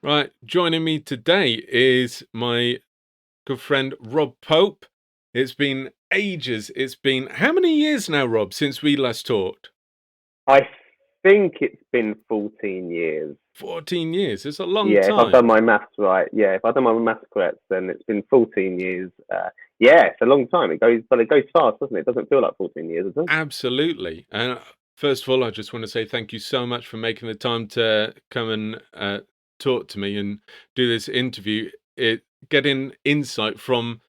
Right, joining me today is my good friend Rob Pope. It's been ages. It's been how many years now, Rob, since we last talked? I think it's been 14 years. 14 years. It's a long Yeah, if I've done time. my maths right. Yeah, if I've done my maths correct, then it's been 14 years. Yeah, it's a long time. It goes fast, doesn't it? It doesn't feel like 14 years, does it? Absolutely. And first of all, I just want to say thank you so much for making the time to come and talk to me and do this interview. Getting insight from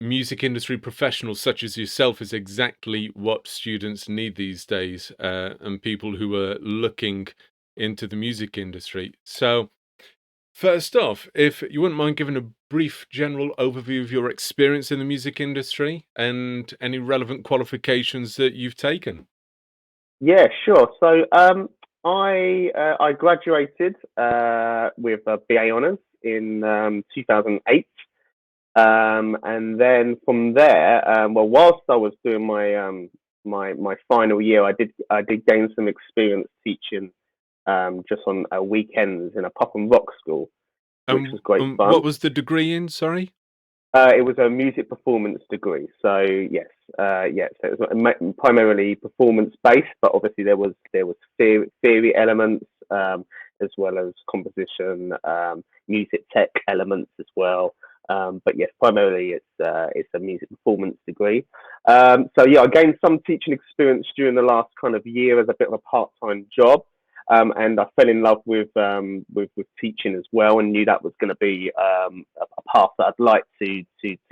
music industry professionals such as yourself is exactly what students need these days, and people who are looking into the music industry. So, first off, if you wouldn't mind giving a brief general overview of your experience in the music industry and any relevant qualifications that you've taken. Yeah, sure. I graduated with a BA honours in 2008. And then from there, well, whilst I was doing my final year, I did gain some experience teaching just on weekends in a pop and rock school, which was great What fun. was the degree in? Sorry. It was a music performance degree, so yes, yes, so it was primarily performance based, but obviously there was theory elements, as well as composition, music tech elements as well. But yes, primarily it's a music performance degree. So yeah, I gained some teaching experience during the last kind of year as a bit of a part time job. And I fell in love with teaching as well, and knew that was going to be a path that I'd like to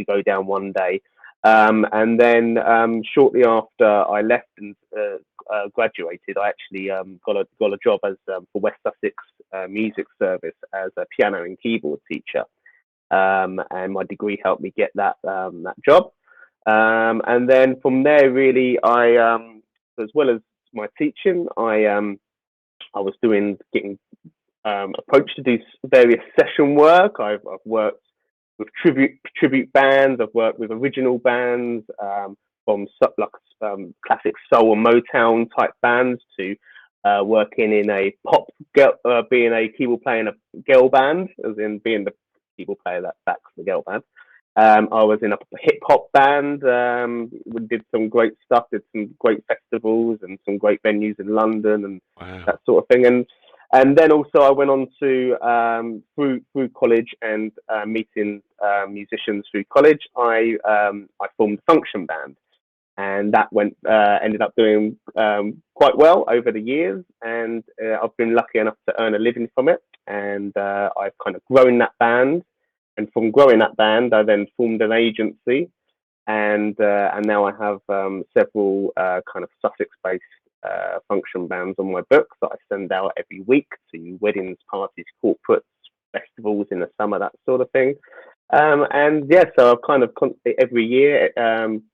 go down one day. And then shortly after I left and graduated, I actually got a job as for West Sussex Music Service as a piano and keyboard teacher. And my degree helped me get that job. And then from there, really, as well as my teaching, I was getting approached to do various session work. I've worked with tribute bands. I've worked with original bands, from like classic soul and Motown type bands to working in a being a keyboard player in a girl band, as in being the keyboard player that backs the girl band. I was in a hip hop band. We did some great stuff. Did some great festivals and some great venues in London and Wow. that sort of thing. And then also I went on to through college and meeting musicians through college. I formed a function band, and that went ended up doing quite well over the years. And I've been lucky enough to earn a living from it. And I've kind of grown that band. And from growing that band, I then formed an agency, and now I have several kind of Sussex-based function bands on my books that I send out every week to weddings, parties, corporates, festivals in the summer, that sort of thing. And yeah, so I've kind of every year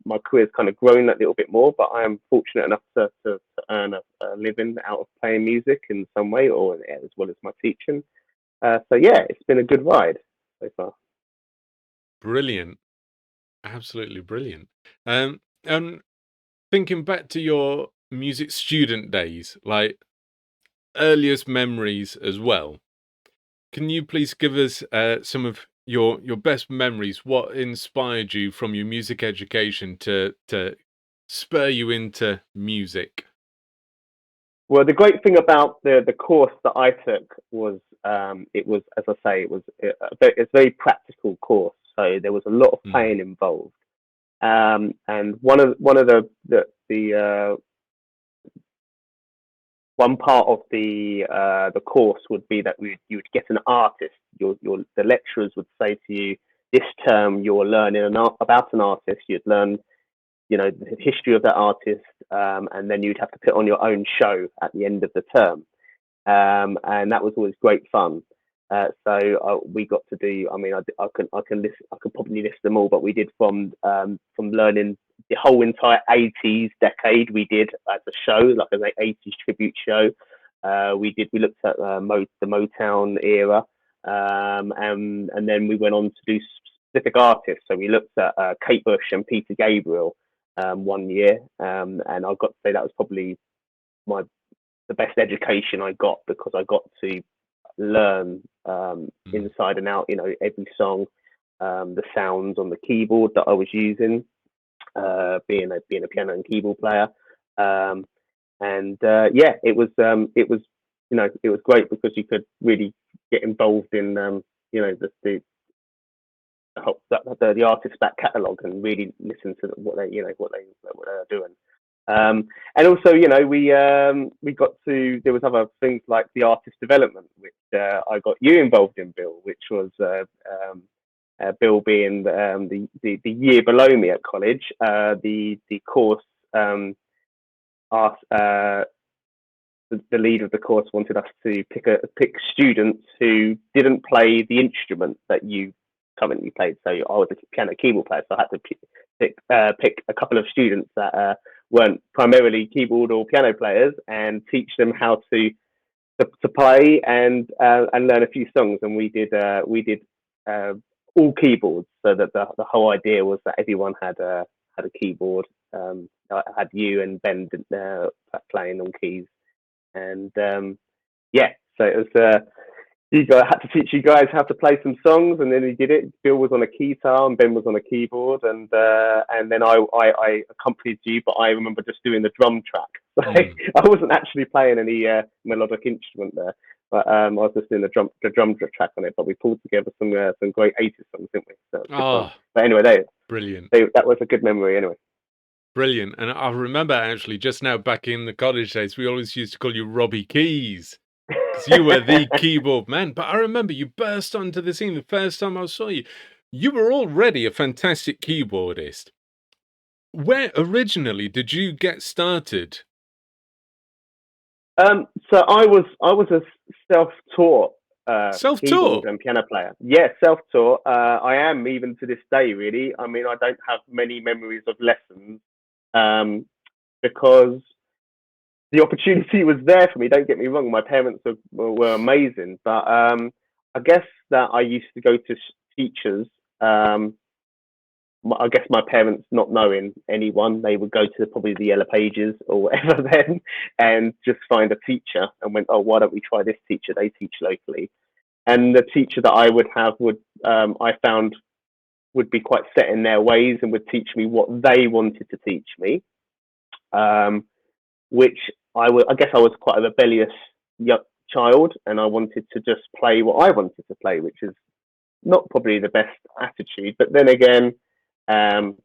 my career's kind of grown that little bit more, but I am fortunate enough to earn a living out of playing music in some way, or as well as my teaching. So yeah, it's been a good ride so far. Brilliant. Absolutely brilliant. And thinking back to your music student days, like earliest memories as well. Can you please give us some of your best memories? What inspired you from your music education to spur you into music? Well, the great thing about the course that I took was it was, as I say, it's a very practical course. So there was a lot of Mm, playing involved. And one of the one part of the course would be that you would get an artist. The lecturers would say to you, this term you're learning about an artist. You'd learn, the history of that artist, and then you'd have to put on your own show at the end of the term. And that was always great fun. So we got to do. I mean, I can list. I could probably list them all, but we did from learning the whole entire '80s decade. We did as a show, like an '80s tribute show. We looked at the Motown era, and then we went on to do specific artists. So we looked at Kate Bush and Peter Gabriel one year, and I've got to say that was probably my the best education I got, because I got to learn Mm. inside and out. Every song, the sounds on the keyboard that I was using, being a piano and keyboard player. Um, and yeah, it was great because you could really get involved in the artist's back catalogue and really listen to what they are doing. And also, we got to there was other things like the artist development, which I got you involved in, Bill, which was Bill being the year below me at college. The course asked the leader of the course wanted us to pick students who didn't play the instrument that you currently played. So I was a piano keyboard player, so I had to pick a couple of students that weren't primarily keyboard or piano players and teach them how to play and learn a few songs. And we did all keyboards, so that the whole idea was that everyone had a keyboard. I had you and Ben playing on keys, and yeah, so it was. You guys had to teach you guys how to play some songs, and then he did it. Bill was on a guitar and Ben was on a keyboard, and then I accompanied you, but I remember just doing the drum track. Like, Mm. I wasn't actually playing any melodic instrument there, but I was just doing the drum track on it. But we pulled together some great 80s songs, didn't we? So it was good fun. Oh, But anyway, brilliant. that was a good memory. Anyway. Brilliant. And I remember actually just now back in the college days, we always used to call you Robbie Keys because you were the keyboard man. But I remember you burst onto the scene the first time I saw you. You were already a fantastic keyboardist. Where originally did you get started? So I was a self-taught keyboard Self-taught. and piano player. Yeah, self-taught. I am even to this day. Really, I mean, I don't have many memories of lessons because the opportunity was there for me. Don't get me wrong; my parents were amazing, but I guess that I used to go to teachers. I guess my parents, not knowing anyone, they would go to probably the Yellow Pages or whatever then, and just find a teacher and went, oh, why don't we try this teacher? They teach locally, and the teacher that I would have I found would be quite set in their ways and would teach me what they wanted to teach me, which I guess I was quite a rebellious young child, and I wanted to just play what I wanted to play, which is not probably the best attitude. But then again, um,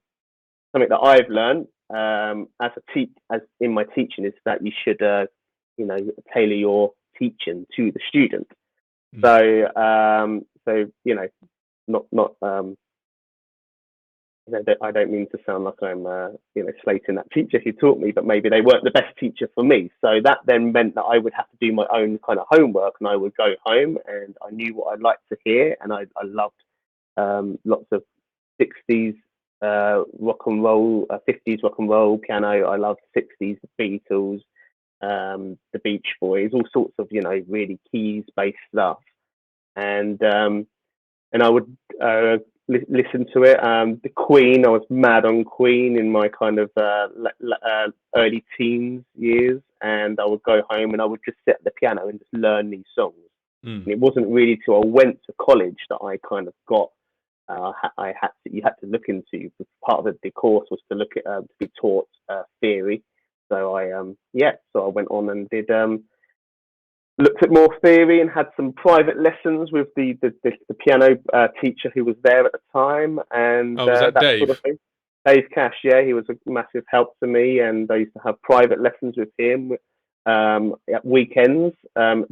something that I've learned as in my teaching is that you should, tailor your teaching to the student. Mm. So not I don't mean to sound like I'm slating that teacher who taught me, but maybe they weren't the best teacher for me. So that then meant that I would have to do my own kind of homework, and I would go home and I knew what I'd like to hear, and I loved lots of 60s rock and roll, 50s rock and roll piano. I loved 60s Beatles, the Beach Boys, all sorts of really keys based stuff, and I would listen to it. The Queen, I was mad on Queen in my kind of early teens years, and I would go home and I would just sit at the piano and just learn these songs. Mm. And it wasn't really till I went to college that I kind of got. You had to look into part of the course was to look at to be taught theory. So I went on and did looked at more theory and had some private lessons with the piano teacher who was there at the time, and Oh, was that that sort of Dave? thing. Dave Cash, yeah, he was a massive help to me, and I used to have private lessons with him at weekends,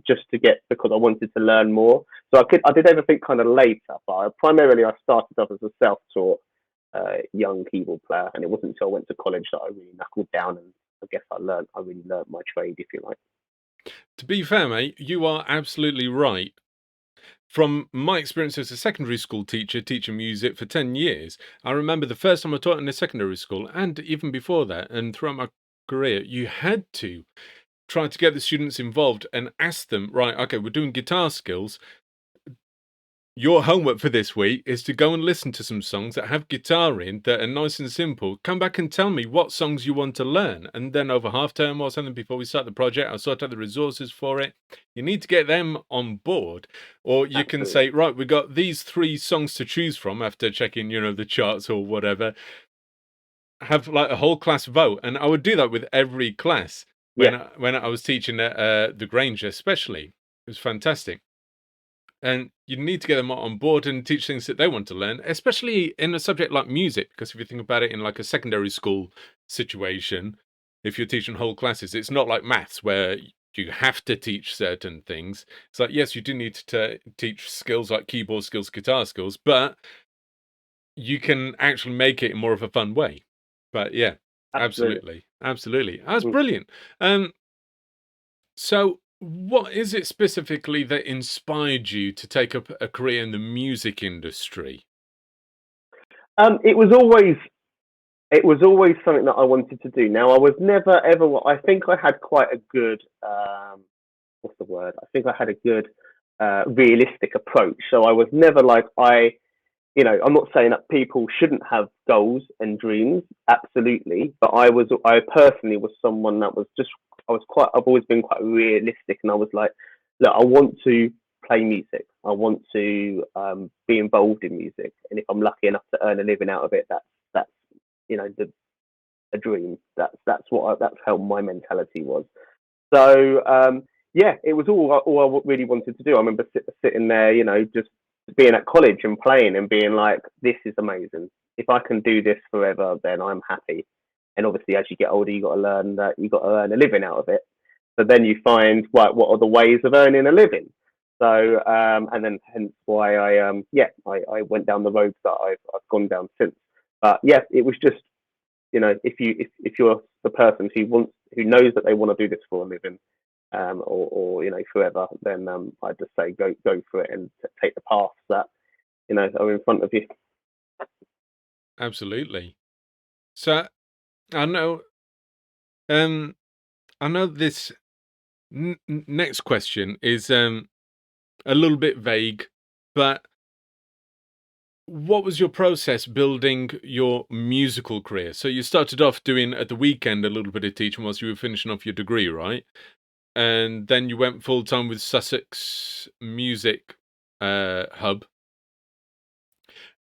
just to get because I wanted to learn more. So I did everything kind of later, but primarily I started off as a self-taught young keyboard player, and it wasn't until I went to college that I really knuckled down, and I guess I really learned my trade, if you like. To be fair, mate, you are absolutely right. From my experience as a secondary school teacher, teaching music for 10 years, I remember the first time I taught in a secondary school, and even before that, and throughout my career, you had to try to get the students involved and ask them, right, okay, we're doing guitar skills. your homework for this week is to go and listen to some songs that have guitar in that are nice and simple. Come back and tell me what songs you want to learn. And then over half term or something before we start the project, I'll sort out the resources for it. You need to get them on board. Or you can Absolutely. say, right, we've got these 3 songs to choose from after checking, the charts or whatever. Have like a whole class vote. And I would do that with every class Yeah, when I was teaching at the Grange, especially. It was fantastic. And you need to get them on board and teach things that they want to learn, especially in a subject like music. Because if you think about it in like a secondary school situation, if you're teaching whole classes, it's not like maths where you have to teach certain things. It's like, yes, you do need to teach skills like keyboard skills, guitar skills, but you can actually make it in more of a fun way. But yeah, absolutely. absolutely. Absolutely. That's Mm. brilliant. So, what is it specifically that inspired you to take up a career in the music industry? It was always something that I wanted to do. Now, I was never ever. I think I had quite a good what's the word? I think I had a good realistic approach. So I was never like I'm not saying that people shouldn't have goals and dreams, absolutely, but I personally was someone that was just, I've always been quite realistic, and I was like, look, I want to play music, I want to be involved in music, and if I'm lucky enough to earn a living out of it, that's the a dream. That's how my mentality was. So yeah, it was all I really wanted to do. I remember sitting there, just being at college and playing and being like, "This is amazing. If I can do this forever, then I'm happy." And obviously, as you get older, you got to learn that you got to earn a living out of it. So then you find, right, what are the ways of earning a living? So and then hence why I went down the road that I've gone down since. But yeah, it was just, if you're the person who knows that they want to do this for a living, or forever, then I just say go for it and take the paths that are in front of you. Absolutely. So I know, um, I know this next question is a little bit vague, but what was your process building your musical career? So you started off doing at the weekend a little bit of teaching whilst you were finishing off your degree, right? And then you went full time with Sussex Music Hub,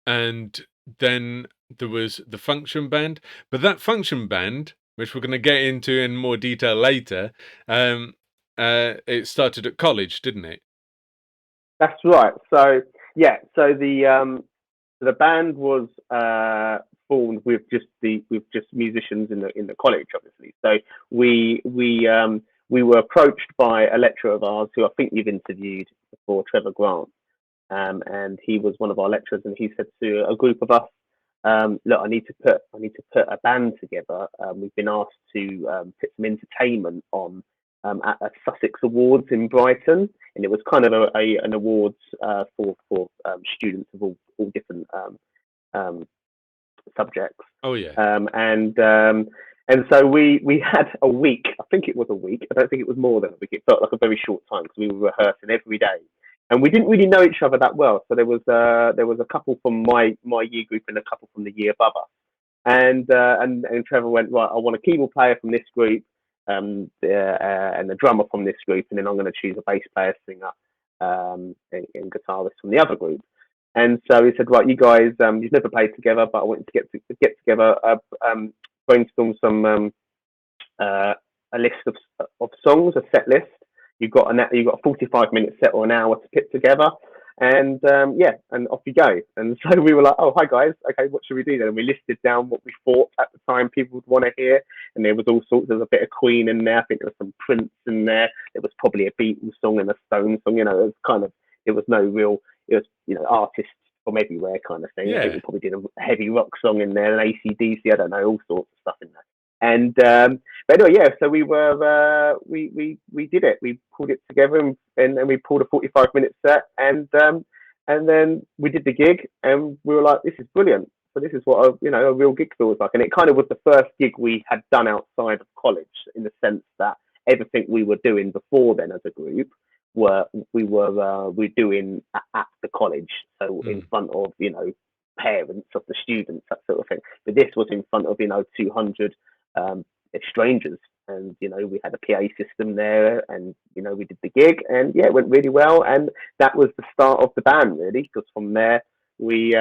and then there was the function band. But that function band, which we're going to get into in more detail later, um, it started at college, didn't it? That's right. So yeah, so the band was formed with just musicians in the college, obviously. So we were approached by a lecturer of ours who I think you've interviewed before, Trevor Grant. And he was one of our lecturers, and he said to a group of us, "Look, I need to put a band together. We've been asked to put some entertainment on at Sussex Awards in Brighton, and it was kind of an awards for students of all different um, subjects. Oh yeah. Um, and um, and so we had a week. I think it was a week. I don't think it was more than a week. It felt like a very short time because we were rehearsing every day, and we didn't really know each other that well. So there was a couple from my year group and a couple from the year above us. And Trevor went, right, I want a keyboard player from this group, and a drummer from this group, and then I'm going to choose a bass player, singer, and guitarist from the other group. And so he said, right, you guys, you've never played together, but I want you to get together, brainstorm some uh, a list of songs, a set list. You've got a 45-minute set or an hour to put together, and yeah, and off you go. And so we were like, oh, hi guys, okay, what should we do then? And we listed down what we thought at the time people would want to hear, and there was all sorts. There was a bit of Queen in there. I think there was some Prince in there. There was probably a Beatles song and a Stones song. It was no real. It was artists from everywhere kind of thing. I think we Yeah. probably did a heavy rock song in there, an AC/DC. I don't know, all sorts of stuff in there. And but anyway, yeah. So we did it. We pulled it together, and we pulled a 45-minute set, and then we did the gig, and we were like, this is brilliant. So this is what a real gig feels like, and it kind of was the first gig we had done outside of college, in the sense that everything we were doing before then as a group we were doing at the college, so in Mm. front of parents of the students, that sort of thing. But this was in front of 200 um, strangers, and we had a PA system there, and we did the gig, and yeah, it went really well, and that was the start of the band really, because from there we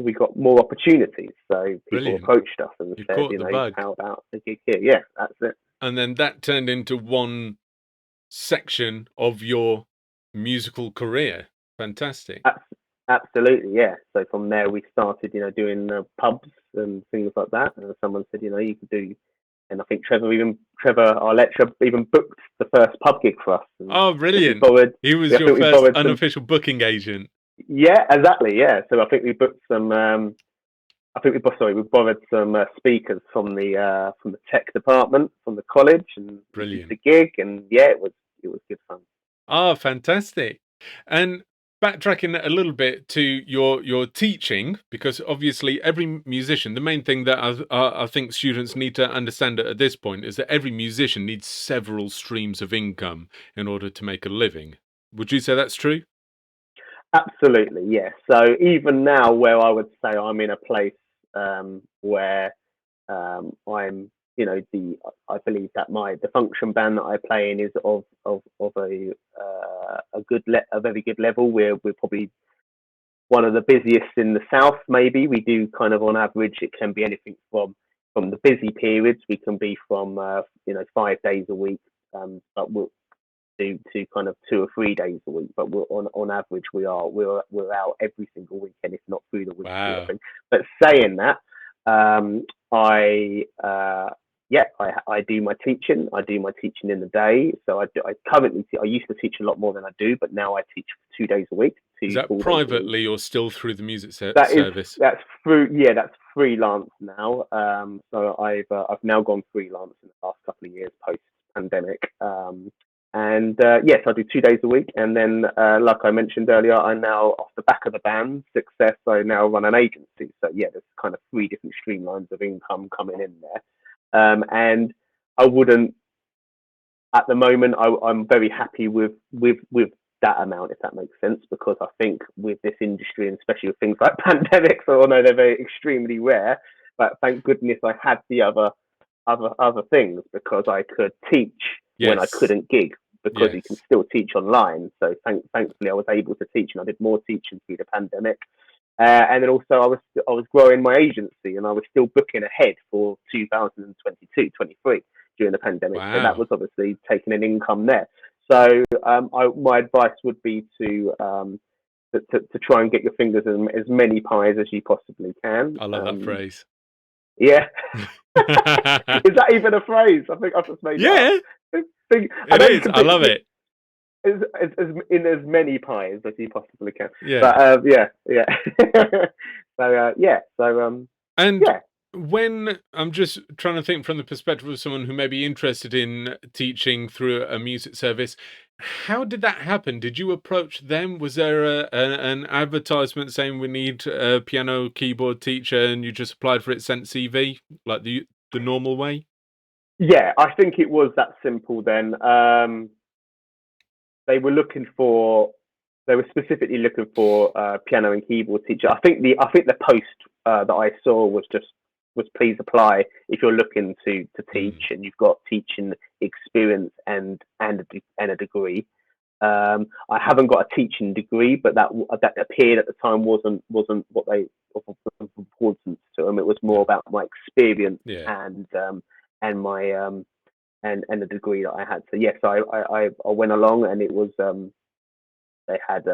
we got more opportunities. So people Brilliant. approached us and You said, caught the bug. how about a gig here? Yeah, that's it. And then that turned into one section of your musical career. Fantastic. Absolutely, yeah. So from there, we started, doing pubs and things like that. And someone said, you could do, and I think Trevor, our lecturer, even booked the first pub gig for us. And Oh, I think we brilliant. borrowed, He was I your think we first borrowed some. unofficial booking agent. Yeah, exactly. Yeah. So I think we booked some. I think we borrowed some speakers from the tech department from the college, and we did Brilliant. the gig. And yeah, it was good fun. Ah, fantastic. And backtracking a little bit to your teaching, because obviously every musician, the main thing that I think students need to understand at this point is that every musician needs several streams of income in order to make a living. Would you say that's true? Absolutely, yes. So even now, where I would say I'm in a place where I'm, I believe that the function band that I play in is of a very good level. We're probably one of the busiest in the south. Maybe we do kind of on average. It can be anything from the busy periods. We can be from 5 days a week, but we'll to kind of 2 or 3 days a week, but on average we're out every single weekend, if not through the week, sort of Wow. thing. But saying that, I yeah, I do my teaching. I do my teaching in the day. So I currently I used to teach a lot more than I do, but now I teach 2 days a week, Is two that full days a week. privately or still through the music That is service? that's freelance now. So I've now gone freelance in the last couple of years post pandemic. And yes, I do 2 days a week, and then like I mentioned earlier, I now off the back of the band's success, I now run an agency. So yeah, there's kind of three different streamlines of income coming in there, and I wouldn't at the moment. I'm very happy with that amount, if that makes sense, because I think with this industry, and especially with things like pandemics, although they're very extremely rare, but thank goodness I had the other things, because I could teach when I Yes. couldn't gig, because you can Yes. still teach online. So thankfully I was able to teach, and I did more teaching through the pandemic. And then also I was growing my agency, and I was still booking ahead for 2022, 23 during the pandemic. So that Wow. was obviously taking an income there. So my advice would be to try and get your fingers in as many pies as you possibly can. I love that phrase. Yeah. Is that even a phrase? I think I've just made it up. Yeah, I it know you is. can I think love it. as in as many pies as you possibly can. Yeah. But yeah, yeah. Yeah, And yeah, when I'm just trying to think from the perspective of someone who may be interested in teaching through a music service, how did that happen? Did you approach them? Was there an advertisement saying we need a piano keyboard teacher, and you just applied for it, sent CV like the normal way? yeah. I think it was that simple. Then they were looking for they were specifically looking for piano and keyboard teacher. I think the post that I saw was please apply if you're looking to teach Mm, and you've got teaching experience and a degree. I haven't got a teaching degree, but that appeared at the time wasn't what they of importance to them. It was more no. about my experience Yeah. and my and the degree that I had. So yes, I went along, and it was they had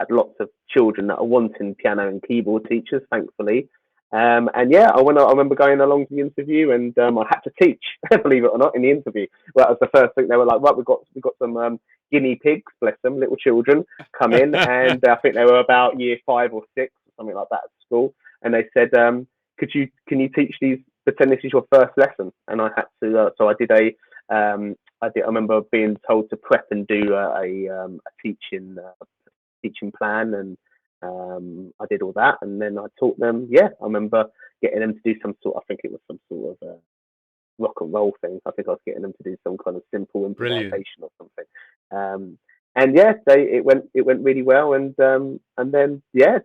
lots of children that are wanting piano and keyboard teachers, thankfully. And yeah, I remember going along to the interview, and I had to teach, believe it or not, in the interview. Well, that was the first thing. They were like, right, we've got some guinea pigs, bless them, little children, come in, and I think they were about year 5 or 6 or something like that at school. And they said, can you teach these? Pretend this is your first lesson. And I had to. So I did a I remember being told to prep and do a teaching plan, and I did all that, and then I taught them. Yeah, I remember getting them to do some sort. I think it was some sort of rock and roll things. I think I was getting them to do some kind of simple Brilliant. improvisation or something. And yeah, it went really well, and then yeah,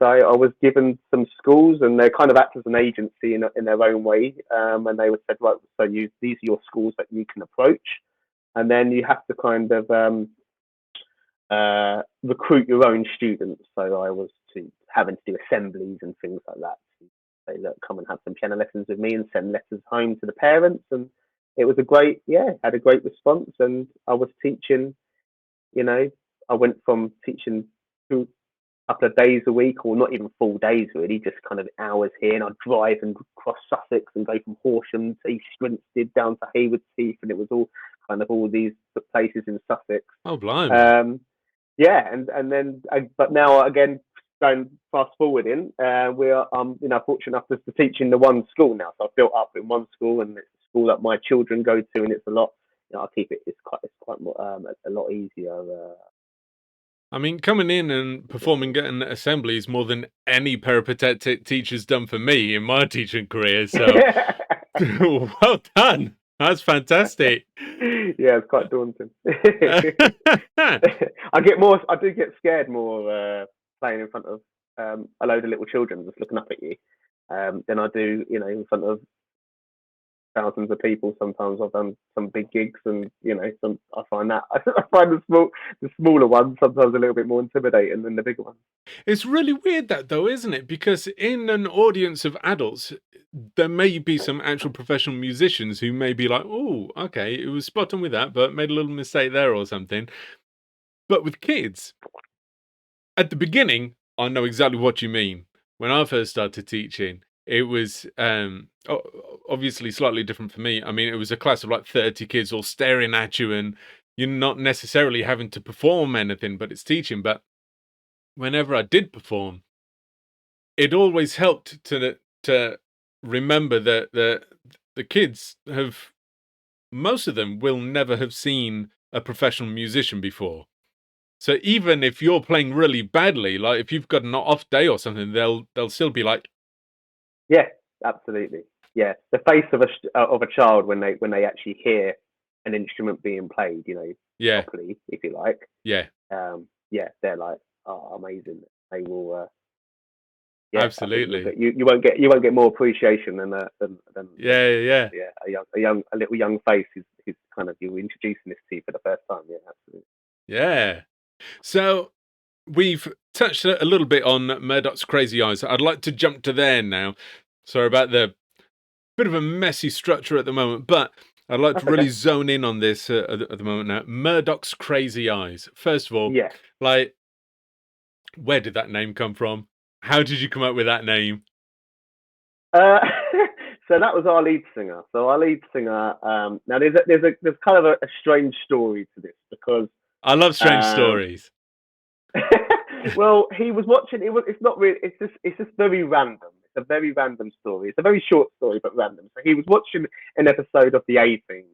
I was given some schools, and they kind of act as an agency in their own way. And they would said, right, so these are your schools that you can approach, and then you have to kind of recruit your own students. So I was having to do assemblies and things like that. To say, look, come and have some piano lessons with me, and send letters home to the parents. And it was had a great response. And I was teaching. I went from teaching two couple of days a week, or not even full days really, just kind of hours here, and I'd drive and cross Sussex and go from Horsham to East Grinstead down to Haywards Heath, and it was all these places in Sussex. Oh, blimey. Um, yeah, and then, but now again, going fast forwarding, we're fortunate enough to teach in the one school now. So I've built up in one school, and it's a school that my children go to, and it's a lot. I keep it. It's quite more, a lot easier. I mean, coming in and performing at an assembly is more than any peripatetic teacher's done for me in my teaching career. So, well done. That's fantastic. Yeah, it's quite daunting. I do get scared more playing in front of a load of little children just looking up at you than I do, in front of thousands of people. Sometimes I've done some big gigs, and I find the smaller ones sometimes a little bit more intimidating than the bigger ones. It's really weird that though, isn't it? Because in an audience of adults, there may be some actual professional musicians who may be like, oh, okay, it was spot on with that, but made a little mistake there or something. But with kids, at the beginning, I know exactly what you mean. When I first started teaching, it was obviously slightly different for me. I mean, it was a class of like 30 kids all staring at you, and you're not necessarily having to perform anything, but it's teaching. But whenever I did perform, it always helped to remember that the kids have, most of them will never have seen a professional musician before. So even if you're playing really badly, like if you've got an off day or something, they'll still be like, Yeah, absolutely. Yeah, the face of a child when they actually hear an instrument being played, yeah, properly, if you like. yeah, Yeah, they're like, oh, amazing. They will. Yeah, I think absolutely, you won't get more appreciation than yeah, yeah, yeah, a little young face is kind of, you introducing this to you for the first time. Yeah, absolutely. yeah. So we've touched a little bit on Murdoch's Crazy Eyes. I'd like to jump to there now. Sorry about the bit of a messy structure at the moment, but I'd like to That's really okay. zone in on this at the moment now. Murdoch's Crazy Eyes. First of all, Yeah. like, where did that name come from? How did you come up with that name? Uh, so that was our lead singer. So our lead singer. Now there's kind of a strange story to this, because I love strange um, stories. well, he was watching. It's not really. It's just very random. It's a very random story. It's a very short story, but random. So he was watching an episode of the A-Team,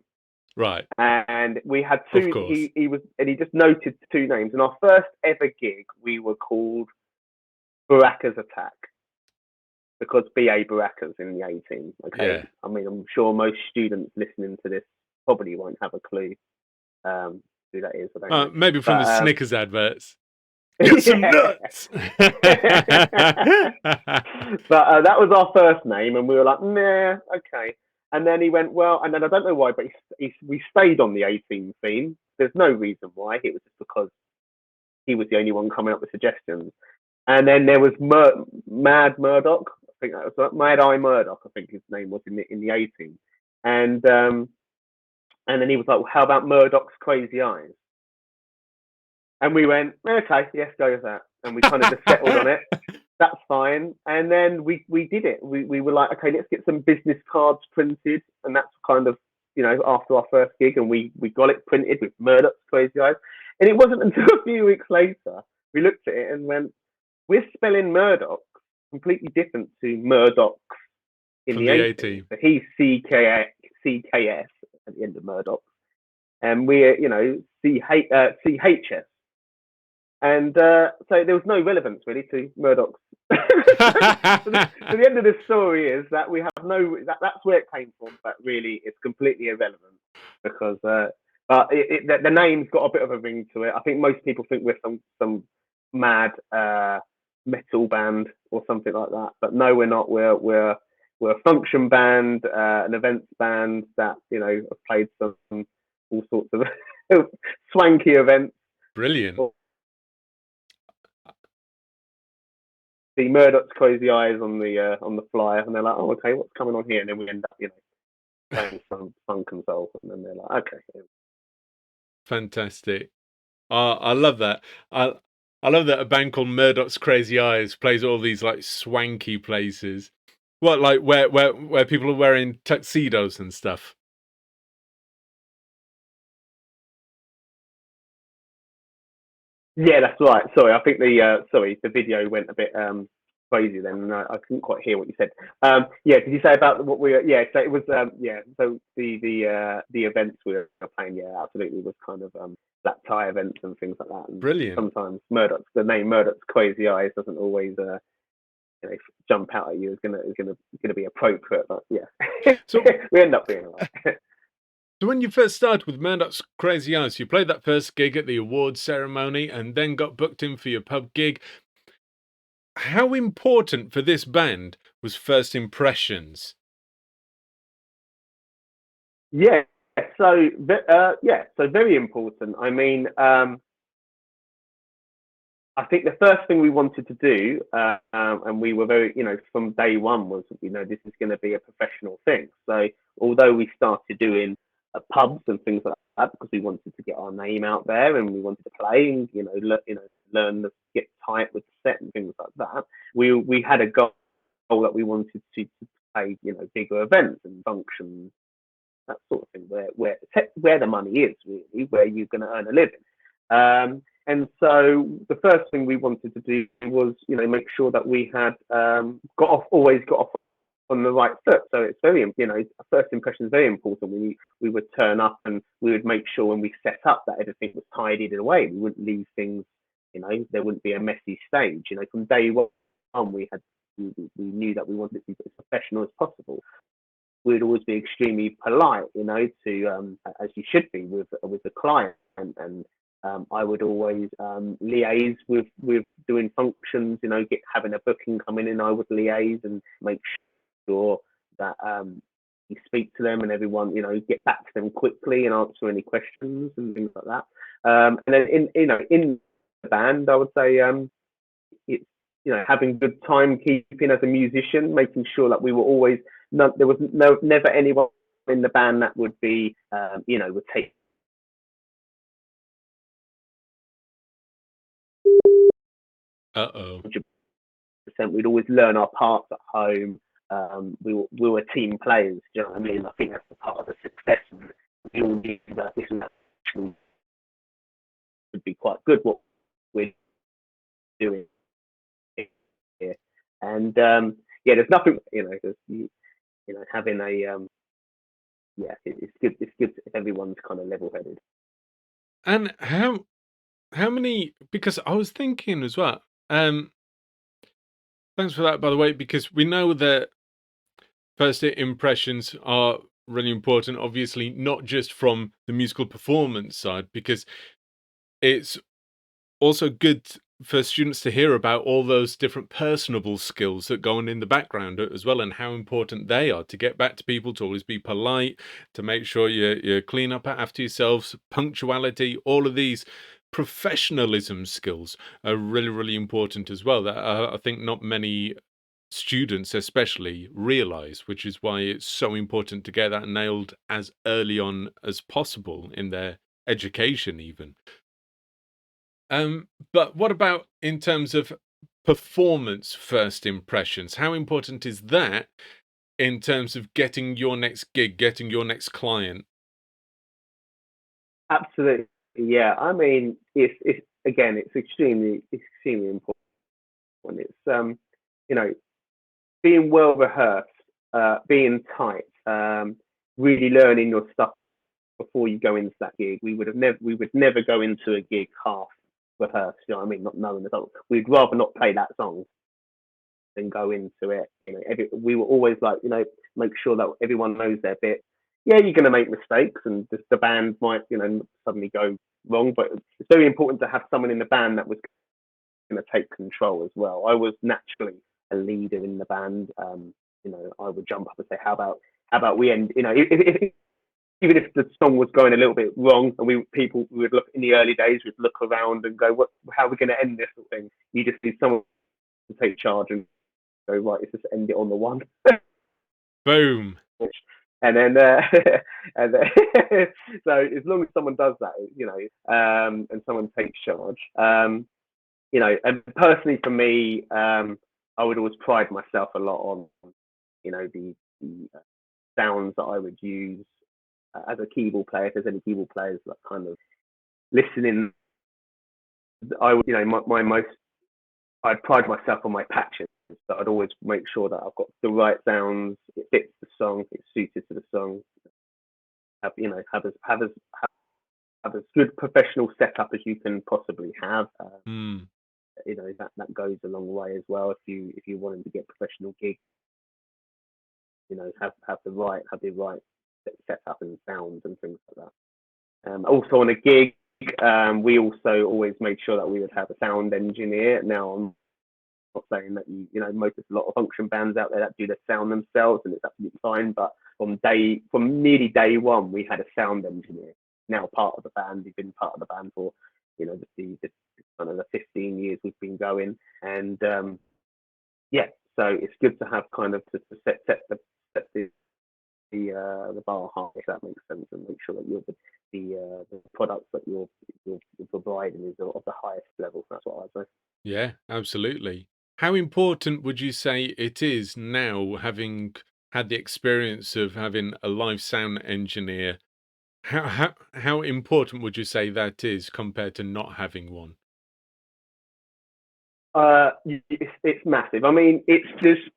Right, and we had of two. course. He just noted two names. And our first ever gig, we were called Baraka's Attack, because BA Baraka's in the A-Team. Okay, Yeah. I mean, I'm sure most students listening to this probably won't have a clue who that is. I don't know, Maybe from the but Snickers adverts. Get some yeah. nuts. But that was our first name, and we were like, nah, okay. And then he went, well, and then I don't know why, but we stayed on the A-Team theme. There's no reason why. It was just because he was the only one coming up with suggestions. And then there was Mad Murdoch. I think that was Mad Eye Murdoch. I think his name was in the A-Team. And then he was like, well, how about Murdoch's Crazy Eyes? And we went, okay, yes, go with that. And we kind of just settled on it. That's fine. And then we did it. We were like, okay, let's get some business cards printed. And that's kind of, after our first gig, and we got it printed with Murdoch's Crazy Eyes. And it wasn't until a few weeks later we looked at it and went, we're spelling Murdoch completely different to Murdoch in From the the A A-Team. team. So he's CKS at the end of Murdoch, and we're CHS. And so there was no relevance really to Murdoch's So the end of the story is that we have that's where it came from, but really it's completely irrelevant because but the name's got a bit of a ring to it. I think most people think we're some mad metal band or something like that, but no, we're not. We're a function band, an events band that have played some all sorts of swanky events. Brilliant. The Murdoch's Crazy Eyes on the flyer, and they're like, "Oh, okay, what's coming on here?" And then we end up, playing some funk and soul, and then they're like, "Okay." Fantastic. I love that. I love that a band called Murdoch's Crazy Eyes plays all these like swanky places. What, like where people are wearing tuxedos and stuff? Yeah, that's right. Sorry, I think the video went a bit crazy then, and I couldn't quite hear what you said. Yeah, did you say about what we? Yeah, so it was. Yeah, so the events we were playing, yeah, absolutely was kind of black tie events and things like that. And Brilliant. sometimes the name Murdoch's Crazy Eyes doesn't always jump out at you is gonna be appropriate, but yeah, So we end up being alright. So when you first started with Murdoch's Crazy Eyes, you played that first gig at the awards ceremony and then got booked in for your pub gig. How important for this band was first impressions? Yeah, so very important. I mean, I think the first thing we wanted to do, and we were very, from day one was, this is going to be a professional thing. So although we started doing pubs and things like that because we wanted to get our name out there and we wanted to play and learn to get tight with the set and things like that, we had a goal that we wanted to play, bigger events and functions, that sort of thing, where the money is really, where you're going to earn a living. And so the first thing we wanted to do was, make sure that we had always got off on the right foot. So it's very, first impression is very important. We would turn up and we would make sure when we set up that everything was tidied away. We wouldn't leave things, there wouldn't be a messy stage. From day one, we knew that we wanted to be as professional as possible. We'd always be extremely polite, to as you should be with the client, and I would always liaise with doing functions, having a booking coming in. I would liaise and make sure that you speak to them and everyone, get back to them quickly and answer any questions and things like that. And then in the band, I would say it's having good timekeeping as a musician, making sure that we were always there was never anyone in the band that would be would take. Uh-oh. We'd always learn our parts at home. We were team players. Do you know what I mean? I think that's the part of the success. We all knew that this actually would be quite good what we're doing here. And yeah, there's nothing, having a yeah, it's good. It's good if everyone's kind of level-headed. And how many, because I was thinking as well, thanks for that, by the way, because we know that first impressions are really important, obviously, not just from the musical performance side, because it's also good for students to hear about all those different personable skills that go on in the background as well, and how important they are to get back to people, to always be polite, to make sure you clean up after yourselves, punctuality, all of these professionalism skills are really, really important as well. That I think not many students especially realize, which is why it's so important to get that nailed as early on as possible in their education even. But what about in terms of performance first impressions? How important is that in terms of getting your next gig, getting your next client? Absolutely, yeah. I mean, it's again, it's extremely important. It's you know, being well rehearsed, being tight, really learning your stuff before you go into that gig. We would never go into a gig half rehearsed. You know what I mean? Not knowing the song. We'd rather not play that song and go into it. We were always like, make sure that everyone knows their bit. Yeah, you're going to make mistakes, and just the band might, suddenly go wrong. But it's very important to have someone in the band that was going to take control as well. I was naturally a leader in the band. I would jump up and say, how about we end? Even if the song was going a little bit wrong, and we would look in the early days, we'd look around and go, how are we going to end this sort of thing? You just need someone to take charge and go, right, let's just end it on the one. Boom. And then, so as long as someone does that, and someone takes charge, and personally for me, I would always pride myself a lot on, the sounds that I would use as a keyboard player. If there's any keyboard players that kind of listening, I would, I'd pride myself on my patches. So I'd always make sure that I've got the right sounds, it fits the song, it's suited to the song. Have as good professional setup as you can possibly have. That goes a long way as well. If you wanting to get professional gigs, have the right setup and sounds and things like that. Also on a gig, we also always made sure that we would have a sound engineer. Now I'm not saying that there's a lot of function bands out there that do the sound themselves, and it's absolutely fine. But from nearly day one, we had a sound engineer. Now part of the band. He's been part of the band for the kind of the 15 years we've been going, and so it's good to have kind of to set the bar high, if that makes sense, and make sure that the products that you're providing is of the highest level. That's what I'd say. Yeah, absolutely. How important would you say it is now, having had the experience of having a live sound engineer? How important would you say that is compared to not having one? It's massive. I mean,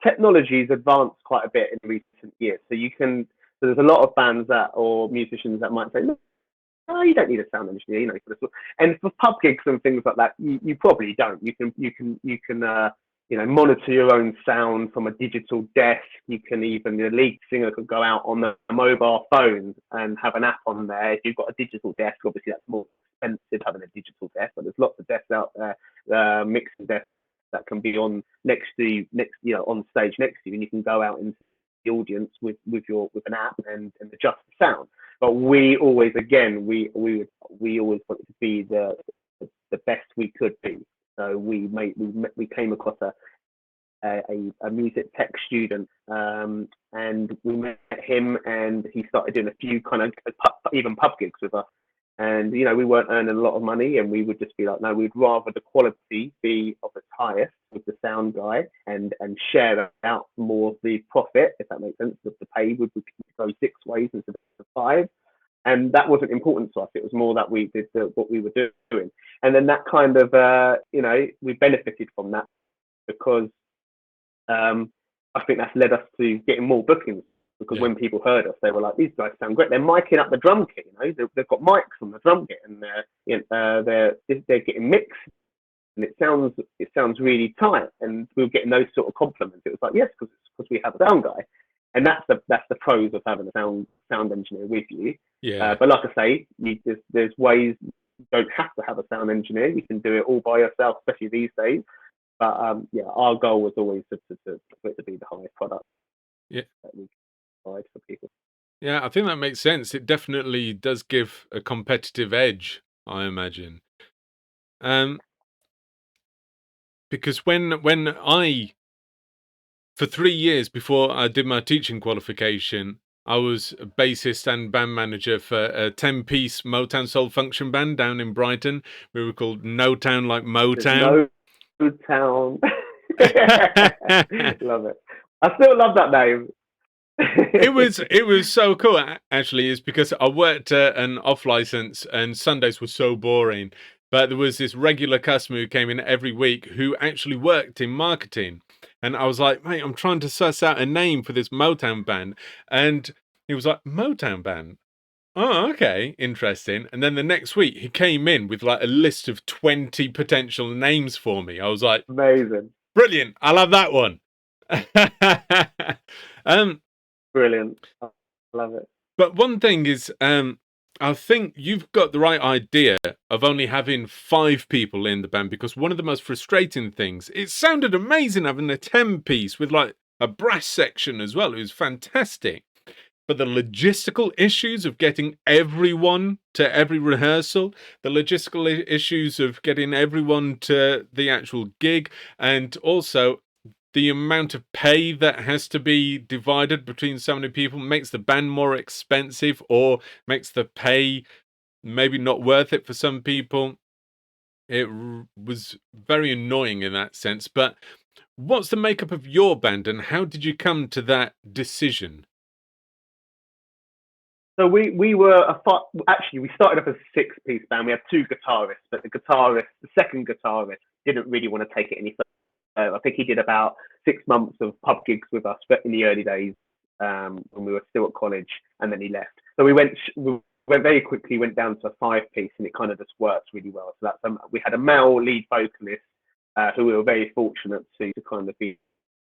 technology's advanced quite a bit in recent years. So there's a lot of bands or musicians that might say, no, you don't need a sound engineer, and for pub gigs and things like that, you probably don't. You can monitor your own sound from a digital desk. You can even, the lead singer could go out on the mobile phone and have an app on there. If you've got a digital desk, obviously that's more expensive having a digital desk, but there's lots of desks out there, mixing desks that can be on on stage next to you, and you can go out into the audience with an app and adjust the sound. But we always wanted to be the best we could be. So we came across a music tech student, and we met him, and he started doing a few kind of even pub gigs with us. And we weren't earning a lot of money, and we would just be like, no, we'd rather the quality be of its highest with the sound guy, and share out more of the profit, if that makes sense. The pay would go 6 ways instead of 5. And that wasn't important to us. It was more that we did what we were doing. And then that kind of, we benefited from that, because I think that's led us to getting more bookings. Because when people heard us, they were like, these guys sound great. They're micing up the drum kit, they've got mics on the drum kit, and they're getting mixed, and it sounds really tight. And we were getting those sort of compliments. It was like, yes, because we have a sound guy. And that's the pros of having a sound engineer with you. Yeah. But like I say, there's ways. You don't have to have a sound engineer. You can do it all by yourself, especially these days. But our goal was always for it to be the highest product Yeah. that we provide for people. Yeah, I think that makes sense. It definitely does give a competitive edge, I imagine. Because when I, for 3 years before I did my teaching qualification, I was a bassist and band manager for a 10-piece Motown soul function band down in Brighton. We were called No Town Like Motown. No Town. Love it. I still love that name. It was so cool, actually. Is because I worked an off license, and Sundays were so boring. But there was this regular customer who came in every week who actually worked in marketing. And I was like, mate, I'm trying to suss out a name for this Motown band. And he was like, Motown band? Oh, okay, interesting. And then the next week he came in with like a list of 20 potential names for me. I was like, amazing. Brilliant. I'll have that one. um, Brilliant. I love it. but one thing is, I think you've got the right idea of only having 5 people in the band, because one of the most frustrating things, it sounded amazing having a 10-piece with like a brass section as well. It was fantastic. But the logistical issues of getting everyone to every rehearsal, the logistical issues of getting everyone to the actual gig, and also the amount of pay that has to be divided between so many people makes the band more expensive, or makes the pay maybe not worth it for some people. It was very annoying in that sense. But what's the makeup of your band, and how did you come to that decision? So we were actually we started off as a 6-piece band. We had 2 guitarists, but the second guitarist, didn't really want to take it any further. I think he did about 6 months of pub gigs with us, but in the early days, when we were still at college, and then he left. So we went very quickly, went down to a 5-piece, and it kind of just worked really well. So that's we had a male lead vocalist, who we were very fortunate to kind of be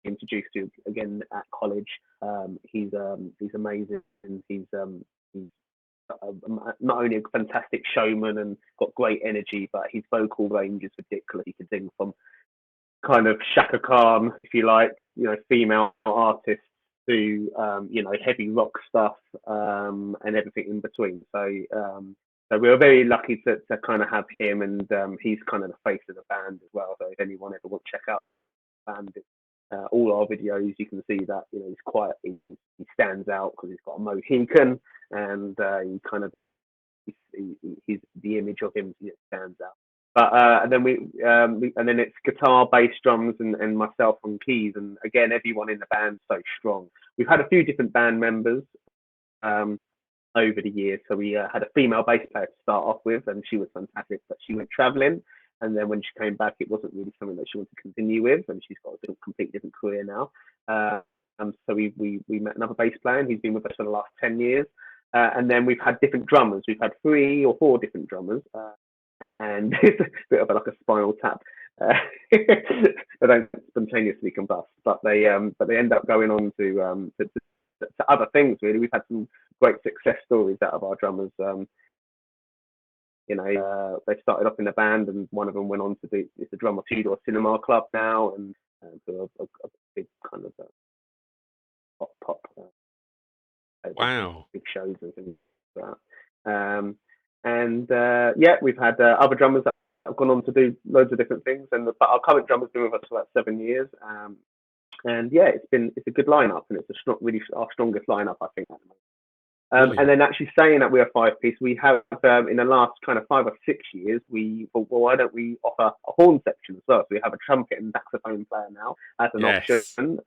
introduced to again at college. He's amazing. He's not only a fantastic showman and got great energy, but his vocal range is ridiculous. He can sing from kind of Shaka Khan, if you like, female artists, to heavy rock stuff, and everything in between. So we were very lucky to kind of have him, and he's kind of the face of the band as well. So if anyone ever wants to check out the band, all our videos, you can see that he's quite he stands out because he's got a Mohican, and he kind of he's the image of him stands out. But and then and then it's guitar, bass, drums, and myself on keys. And again, everyone in the band's so strong. We've had a few different band members um, over the years. So we had a female bass player to start off with, and she was fantastic. But she went travelling, and then when she came back, it wasn't really something that she wanted to continue with, and she's got a completely different career now. So we met another bass player, and he's been with us for the last 10 years. And then we've had different drummers. We've had 3 or 4 different drummers, and it's a bit of like a spinal tap. They don't spontaneously combust, but they end up going on to other things. Really, we've had some great success stories out of our drummers. They started off in the band, and one of them went on to do it's a drummer Tudor Cinema Club now, and so a big kind of pop Wow. big shows and things like that. We've had other drummers that have gone on to do loads of different things, but our current drummer's been with us for about 7 years. And yeah, it's a good lineup, and it's really our strongest lineup, I think, at the moment. And then actually saying that we're a 5-piece, we have in the last kind of 5 or 6 years, we thought, well, why don't we offer a horn section as well? So we have a trumpet and saxophone player now as an option,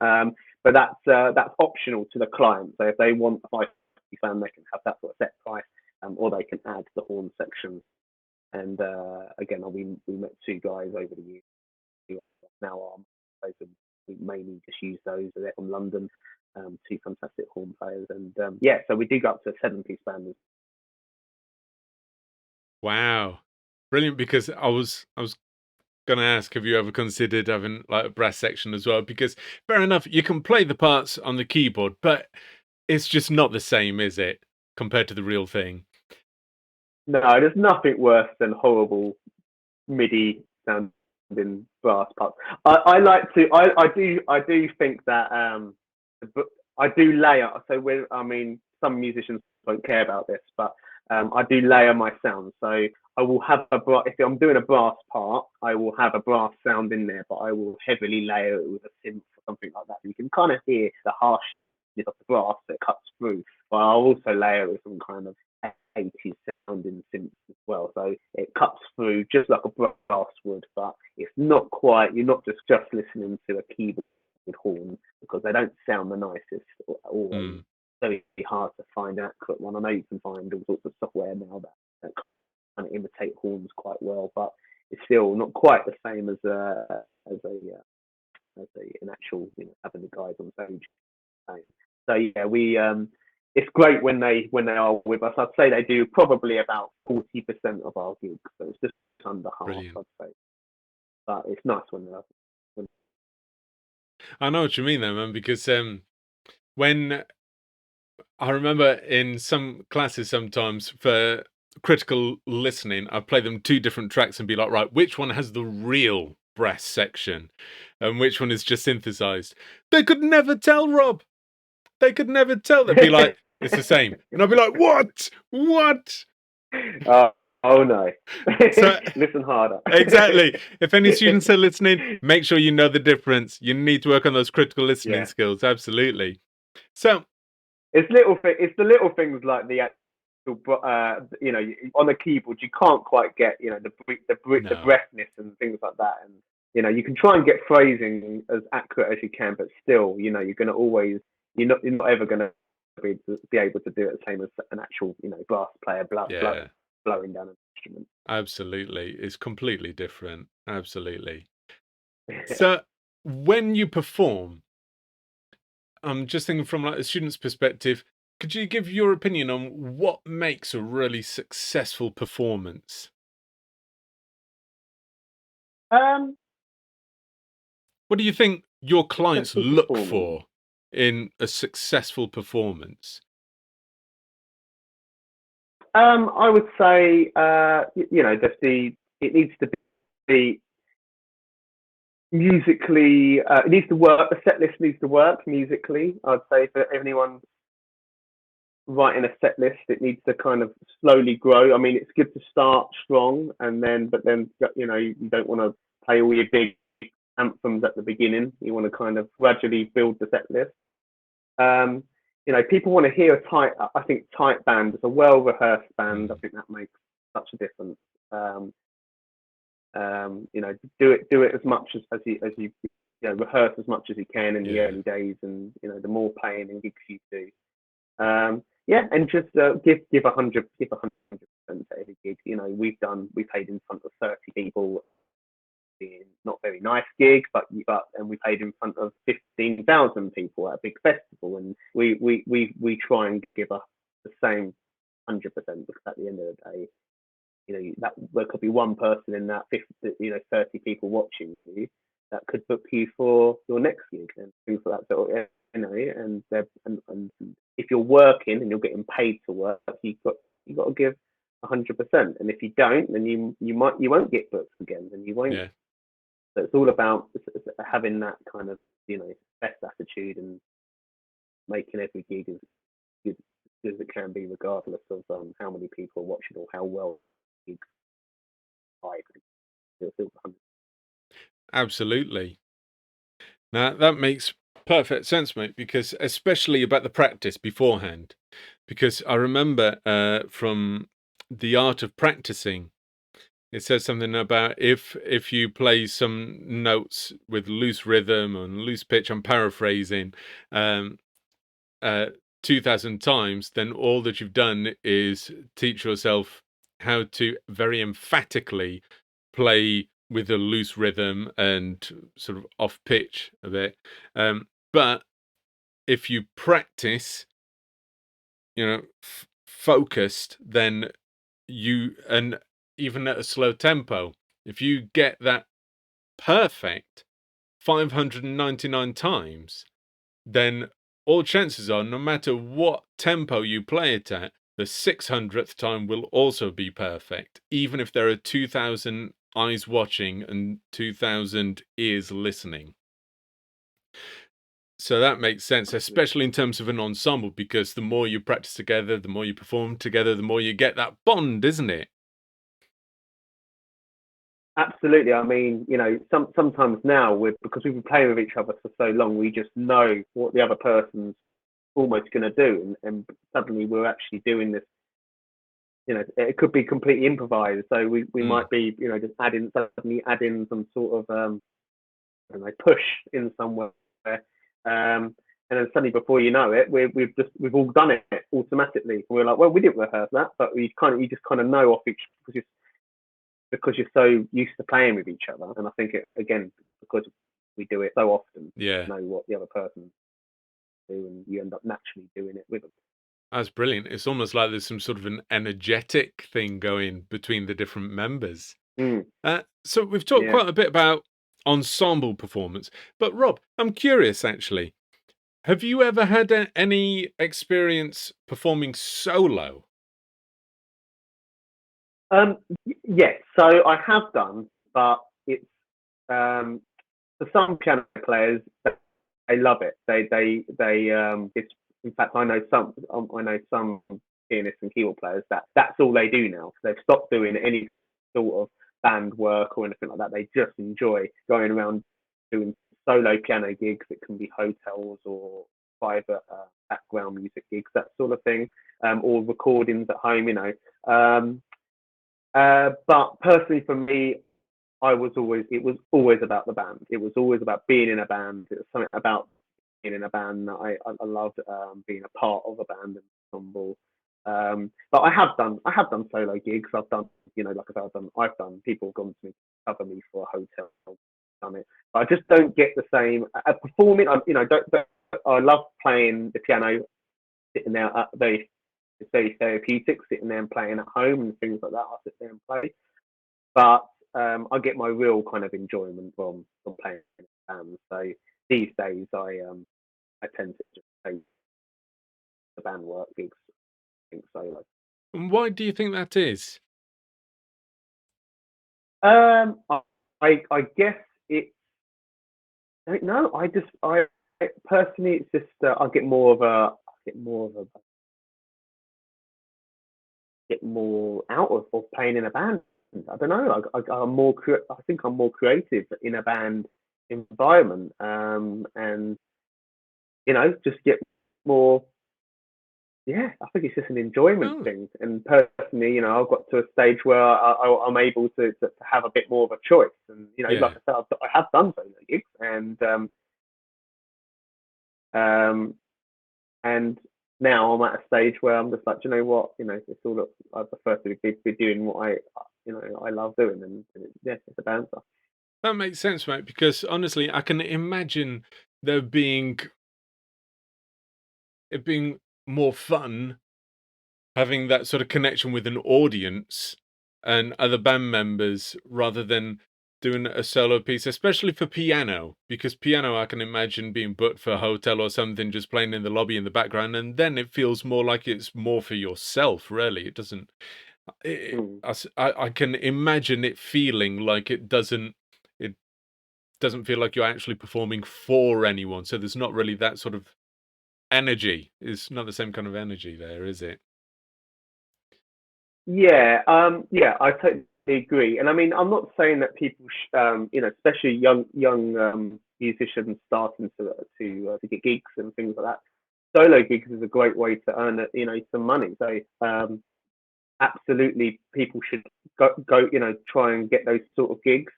but that's optional to the client. So if they want a 5-piece band, they can have that sort of set price, or they can add the horn section. And again, we met 2 guys over the years who now are we mainly just use those. They're from London, 2 fantastic horn players, and so we do go up to a 7-piece band. Wow. Brilliant, because I was gonna ask, have you ever considered having like a brass section as well? Because fair enough, you can play the parts on the keyboard, but it's just not the same, is it, compared to the real thing? No, there's nothing worse than horrible MIDI sounding brass parts. I do think that I do layer. So some musicians don't care about this, but I do layer my sound. So I will have if I'm doing a brass part, I will have a brass sound in there, but I will heavily layer it with a synth or something like that. You can kind of hear the harshness of the brass that cuts through, but I'll also layer it with some kind of 80s sounding synth as well. So it cuts through just like a brass would, but it's not quite. You're not just listening to a keyboard horn, because they don't sound the nicest always. So it's very hard to find an accurate one. I know you can find all sorts of software now that kind of imitate horns quite well, but it's still not quite the same as an actual having the guys on stage. So yeah, it's great when they are with us. I'd say they do probably about 40% of our gigs, so it's just under half. Brilliant. I'd say, but it's nice when they're. I know what you mean though, man, because when I remember in some classes sometimes for critical listening, I play them two different tracks and be like, right, which one has the real brass section and which one is just synthesized? They could never tell, Rob. They could never tell. They'd be like, it's the same. And I'd be like, what? What? Oh, oh no. So Listen harder. exactly. If any students are listening, make sure you know the difference. You need to work on those critical listening Yeah. skills. Absolutely. So It's the little things like the actual, on a keyboard you can't quite get, the no. breathness and things like that, and you can try and get phrasing as accurate as you can, but still, you're going to always, you're not ever going to be able to do it the same as an actual, brass player Yeah. blowing down an instrument. Absolutely. It's completely different. Absolutely. So when you perform, I'm just thinking from like a student's perspective, could you give your opinion on what makes a really successful performance? um, What do you think your clients Successful look performance. for in a successful performance? I would say, it needs to be musically, it needs to work. The set list needs to work musically. I'd say for anyone writing a set list, it needs to kind of slowly grow. I mean, it's good to start strong, but then you don't want to play all your big anthems at the beginning. You want to kind of gradually build the set list. Um, People want to hear a tight. I think tight band is a well rehearsed band. I Mm, think that makes such a difference. Um, do it as much as you rehearse as much as you can in the yeah. early days, and the more playing and gigs you do, yeah, and just give 100% to every gig. We played in front of 30 people in not very nice gig, but and we played in front of 15,000 people at a big festival, and we try and give us the same 100%, because at the end of the day, that there could be one person in that 50, 30 people watching you that could book you for your next gig, and things like that. So, and if you're working and you're getting paid to work, you got to give 100%. And if you don't, then you won't get booked again, and you won't. Yeah. So it's all about having that kind of best attitude, and making every gig as good as it can be, regardless of how many people are watching or how well gigs live. Absolutely. Now that makes perfect sense, mate, because especially about the practice beforehand. Because I remember from the art of practicing, it says something about if you play some notes with loose rhythm and loose pitch, I'm paraphrasing, um, uh, 2,000 times, then all that you've done is teach yourself how to very emphatically play with a loose rhythm and sort of off pitch a bit. But if you practice, focused, then and even at a slow tempo, if you get that perfect 599 times, then all chances are, no matter what tempo you play it at, the 600th time will also be perfect, even if there are 2,000 eyes watching and 2,000 ears listening. So that makes sense, especially in terms of an ensemble, because the more you practice together, the more you perform together, the more you get that bond, isn't it? Absolutely. I mean, sometimes now, because we've been playing with each other for so long, we just know what the other person's almost going to do, and suddenly we're actually doing this. It could be completely improvised. So we Mm, might be, just suddenly add in some sort of I don't know, push in somewhere, and then suddenly, before you know it, we've all done it automatically. We're like, well, we didn't rehearse that, but you just kind of know off each, because you're so used to playing with each other. And I think it, again, because we do it so often, you just yeah, know what the other person do, and you end up naturally doing it with them. that's brilliant. It's almost like there's some sort of an energetic thing going between the different members. Mm, So we've talked yeah. quite a bit about ensemble performance. But Rob, I'm curious actually. Have you ever had any experience performing solo? Yes, so I have done, but it's um, for some piano players, they love it. It's in fact I know some pianists and keyboard players that's all they do now. They've stopped doing any sort of band work or anything like that. They just enjoy going around doing solo piano gigs. It can be hotels or private background music gigs, that sort of thing, or recordings at home. Um, but personally, for me, it was always about the band. It was always about being in a band. It was something about being in a band that I loved, being a part of a band and ensemble. But I have done solo gigs. I've done, like I said, I've done people have gone to me to cover me for a hotel. I've done it, but I just don't get the same at performing. I love playing the piano, sitting there it's very therapeutic, sitting there and playing at home and things like that. I sit there and play, but I get my real kind of enjoyment from playing in bands. So these days, I tend to just play the band work gigs, I think solo. And why do you think that is? I I guess it. I don't know. I personally, it's just I get more out of playing in a band. I don't know. I think I'm more creative in a band environment, and just get more. Yeah, I think it's just an enjoyment Oh, thing. And personally, I've got to a stage where I'm able to have a bit more of a choice. And like yeah. I said, I have done solo gigs, um, and now I'm at a stage where I'm just like, do you know what? It's all I prefer to be doing what I love doing, and yeah, it's a bouncer. That makes sense, mate, because honestly, I can imagine there being it being more fun having that sort of connection with an audience and other band members rather than doing a solo piece, especially for piano, because piano I can imagine being booked for a hotel or something, just playing in the lobby in the background, and then it feels more like it's more for yourself, really. It doesn't. Mm. I can imagine it feeling like it doesn't. It doesn't feel like you're actually performing for anyone. So there's not really that sort of energy. It's not the same kind of energy there, is it? Yeah, I totally agree. And I mean, I'm not saying that people, especially young musicians starting to get gigs and things like that. Solo gigs is a great way to earn, some money. So absolutely, people should go, try and get those sort of gigs.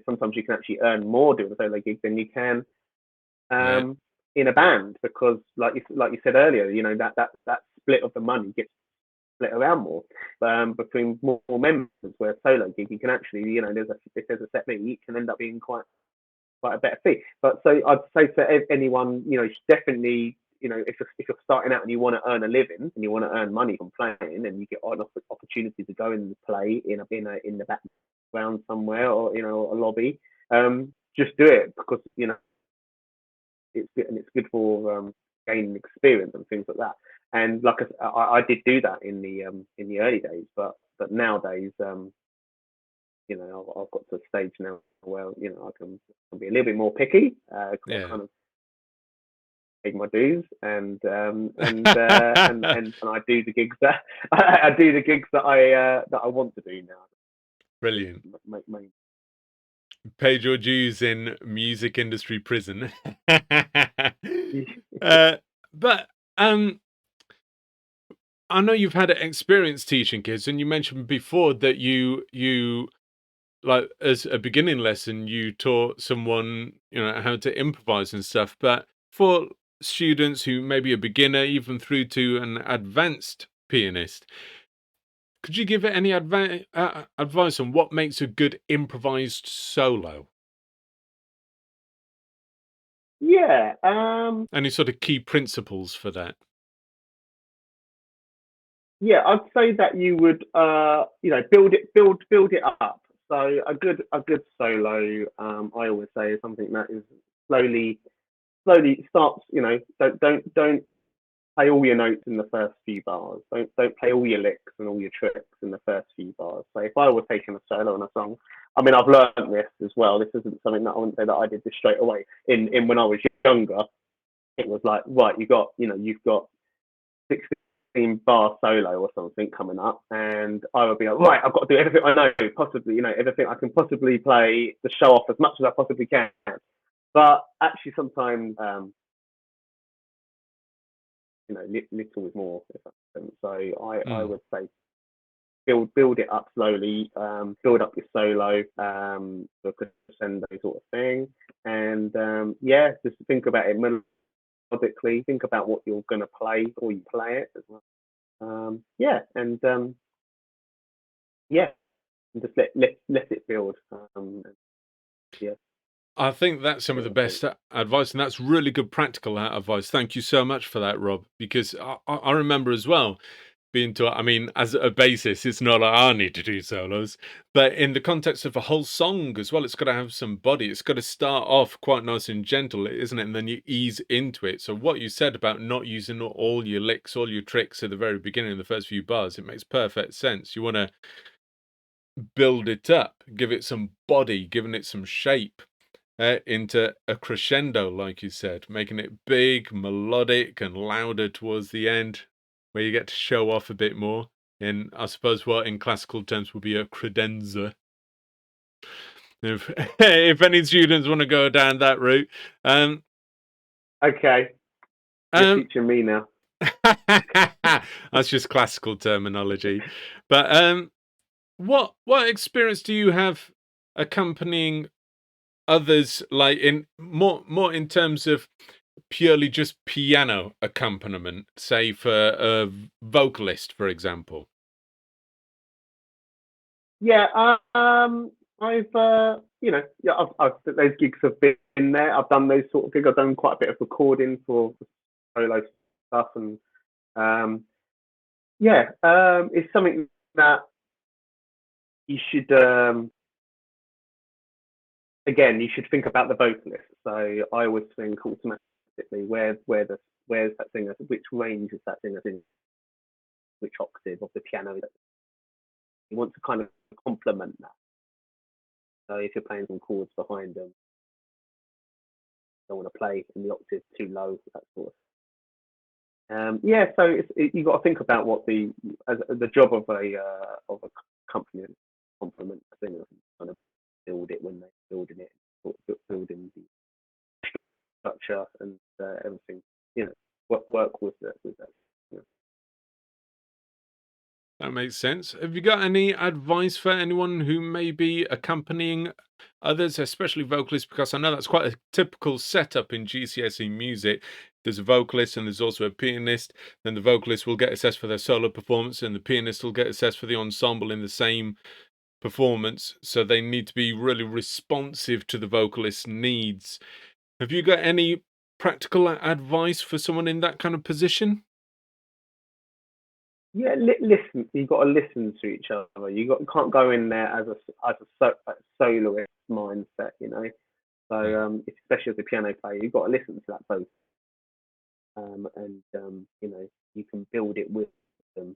Sometimes you can actually earn more doing a solo gig than you can Yeah, um, in a band because, like you said earlier, that split of the money gets split around more between more members. Where solo gig, you can actually, if there's a set fee, it can end up being quite a better fee. But so I'd say for anyone, definitely, if you're starting out and you want to earn a living and you want to earn money from playing, and you get an opportunity to go and play in the background somewhere or a lobby, just do it because it's good and it's good for gaining experience and things like that. And like I did do that in the early days, but nowadays, I've got to a stage now where I can be a little bit more picky because I yeah. kind of pay my dues and I do the gigs that I do the gigs that I want to do now. Brilliant. Make Paid your dues in music industry prison. my, uh, but I know you've had experience teaching kids, and you mentioned before that you like as a beginning lesson you taught someone how to improvise and stuff. But for students who may be a beginner, even through to an advanced pianist, could you give it any advice on what makes a good improvised solo? yeah. Any sort of key principles for that? Yeah, I'd say that you would, build it up. So a good solo, I always say, is something that is slowly slowly starts. Don't play all your notes in the first few bars. Don't play all your licks and all your tricks in the first few bars. So if I were taking a solo on a song, I mean, I've learned this as well. This isn't something that I wouldn't say that I did this straight away. In when I was younger, it was like, right, you've got 16 bar solo or something coming up, and I would be like, right, I've got to do everything I know, possibly, everything I can possibly play to show off as much as I possibly can. But actually, sometimes, little is more. If that makes sense. So I Mm. would say build it up slowly, build up your solo, the crescendo sort of thing, and just think about it melodically. Think about what you're going to play before you play it as well. And yeah, and just let it build. Yeah, I think that's some of the yeah, best advice, and that's really good practical advice. Thank you so much for that, Rob, because I remember as well being taught, I mean, as a bassist, it's not like I need to do solos, but in the context of a whole song as well, it's got to have some body. It's got to start off quite nice and gentle, isn't it? And then you ease into it. So what you said about not using all your licks, all your tricks at the very beginning, the first few bars, it makes perfect sense. You want to build it up, give it some body, giving it some shape into a crescendo, like you said, making it big, melodic, and louder towards the end, where you get to show off a bit more. In, I suppose, what in classical terms would be a credenza. If if any students want to go down that route, um, okay. You're um, teaching me now. that's just classical terminology. But what experience do you have accompanying others, like in more in terms of purely just piano accompaniment, say for a vocalist, for example? Yeah, I've yeah, I've those gigs have been there. I've done those sort of gigs. I've done quite a bit of recording for solo stuff, and um, it's something that you should again you should think about the vocalist. So I always think automatically where's that singer, which range is that singer in, which octave of the piano. You want to kind of complement that. So if you're playing some chords behind them, don't want to play in the octave too low, that sort of. So you got to think about what the job of a company complement thing, kind of build it when they're building it, building the structure and everything. Work with that. You That makes sense. Have you got any advice for anyone who may be accompanying others, especially vocalists? Because I know that's quite a typical setup in GCSE music. There's a vocalist and there's also a pianist. Then the vocalist will get assessed for their solo performance, and the pianist will get assessed for the ensemble in the same performance. So they need to be really responsive to the vocalist's needs. Have you got any practical advice for someone in that kind of position? Yeah, listen. You got to listen to each other. Can't go in there as a soloist mindset. So Mm. especially as a piano player, you've got to listen to that both, and you can build it with them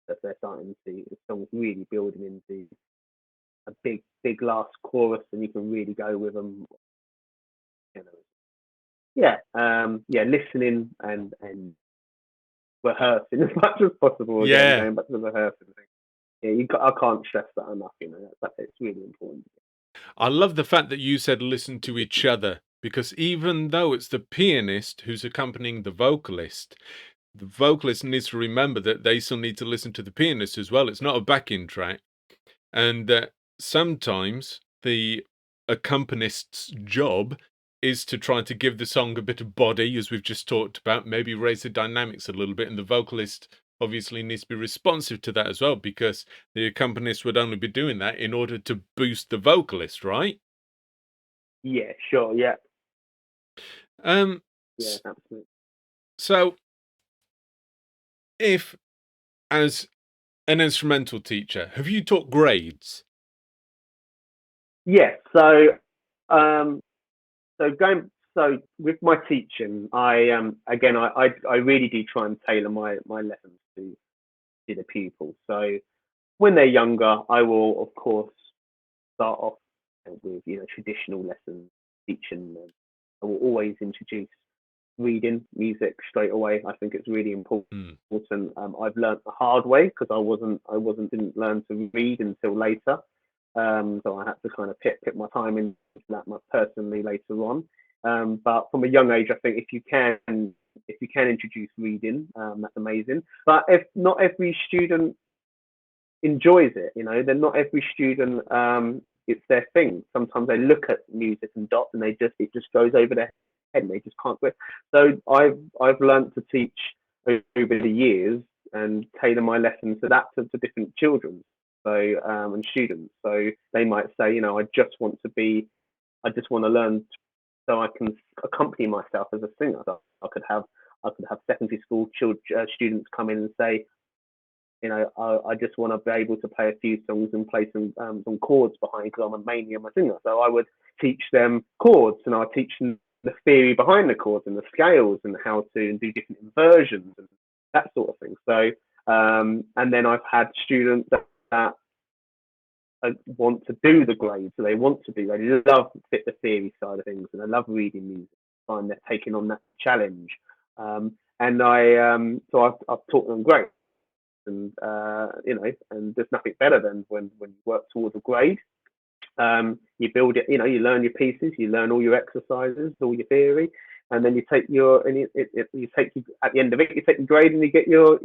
as they're starting to the song's really building into a big last chorus, and you can really go with them. You know, listening and rehearsing as much as possible. Again, Yeah, going back to the rehearsing thing. Yeah, I can't stress that enough. It's really important. I love the fact that you said listen to each other, because even though it's the pianist who's accompanying the vocalist needs to remember that they still need to listen to the pianist as well. It's not a backing track, and that sometimes the accompanist's job is to try to give the song a bit of body, as we've just talked about, maybe raise the dynamics a little bit, and the vocalist obviously needs to be responsive to that as well, because the accompanist would only be doing that in order to boost the vocalist, right? Yeah, sure. Yeah, Um, yeah, s- absolutely. so if as an instrumental teacher, have you taught grades? yeah. Um, so with my teaching, I really do try and tailor my lessons to the pupils. So when they're younger, I will of course start off with traditional lessons, teaching them. I will always introduce reading music straight away. I think it's really important. Mm. I've learnt the hard way because I didn't learn to read until later. So I had to kind of put my time into that personally later on. But from a young age, I think if you can introduce reading, that's amazing. But if not every student enjoys it, then not every student it's their thing. Sometimes they look at music and dots and it just goes over their head and they just can't do it. So I've learned to teach over the years and tailor my lessons to that to different children. So and students. So they might say, I just want to learn so I can accompany myself as a singer. So I could have secondary school students come in and say, I just want to be able to play a few songs and play some chords behind because I'm a singer. So I would teach them chords and I would teach them the theory behind the chords and the scales and how to do different inversions and that sort of thing. So and then I've had students that want to do the grades, so they love the theory side of things and they love reading music. Find they're taking on that challenge, and I've taught them grades and and there's nothing better than when you work towards a grade. You build it, you learn your pieces, you learn all your exercises, all your theory, and then you take your and you take you at the end of it, you take your grade and you get your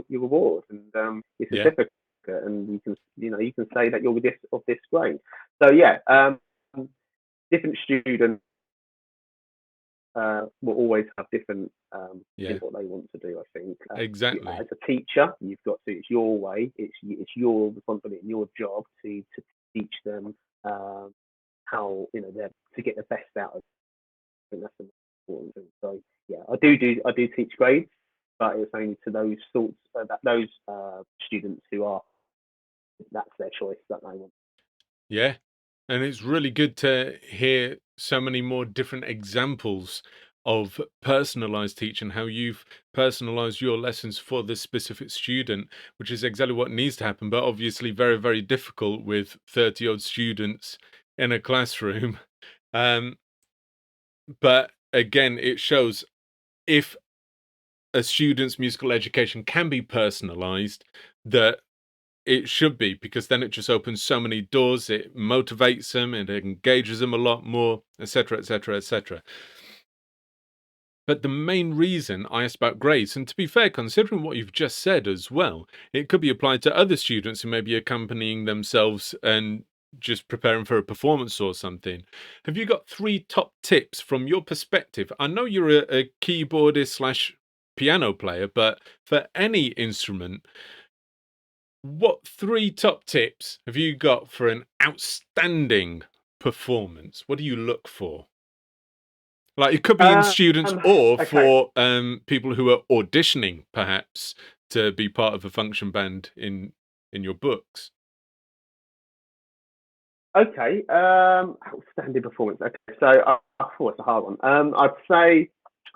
reward and your Yeah. certificate, and you can say that you're this grade. So yeah, different students will always have different Yeah. what they want to do. I think Exactly. as a teacher, you've got to. It's your way. It's your responsibility and your job to teach them how to get the best out of it. I think that's the most important thing. So yeah, I do teach grades, but it's only to those sorts those students who are that's their choice that they want. Yeah. And it's really good to hear so many more different examples of personalized teaching, how you've personalized your lessons for this specific student, which is exactly what needs to happen, but obviously very, very difficult with 30 odd students in a classroom. Um, but again, it shows if a student's musical education can be personalized, that it should be, because then it just opens so many doors, it motivates them, it engages them a lot more, etc., etc., etc. But the main reason I asked about grades, and to be fair, considering what you've just said as well, it could be applied to other students who may be accompanying themselves and just preparing for a performance or something. Have you got 3 top tips from your perspective? I know you're a keyboardist slash piano player, but for any instrument, what 3 top tips have you got for an outstanding performance? What do you look for? Like, it could be in students or Okay, for people who are auditioning, perhaps, to be part of a function band in your books. okay. Outstanding performance. Okay, so it's a hard one. I'd say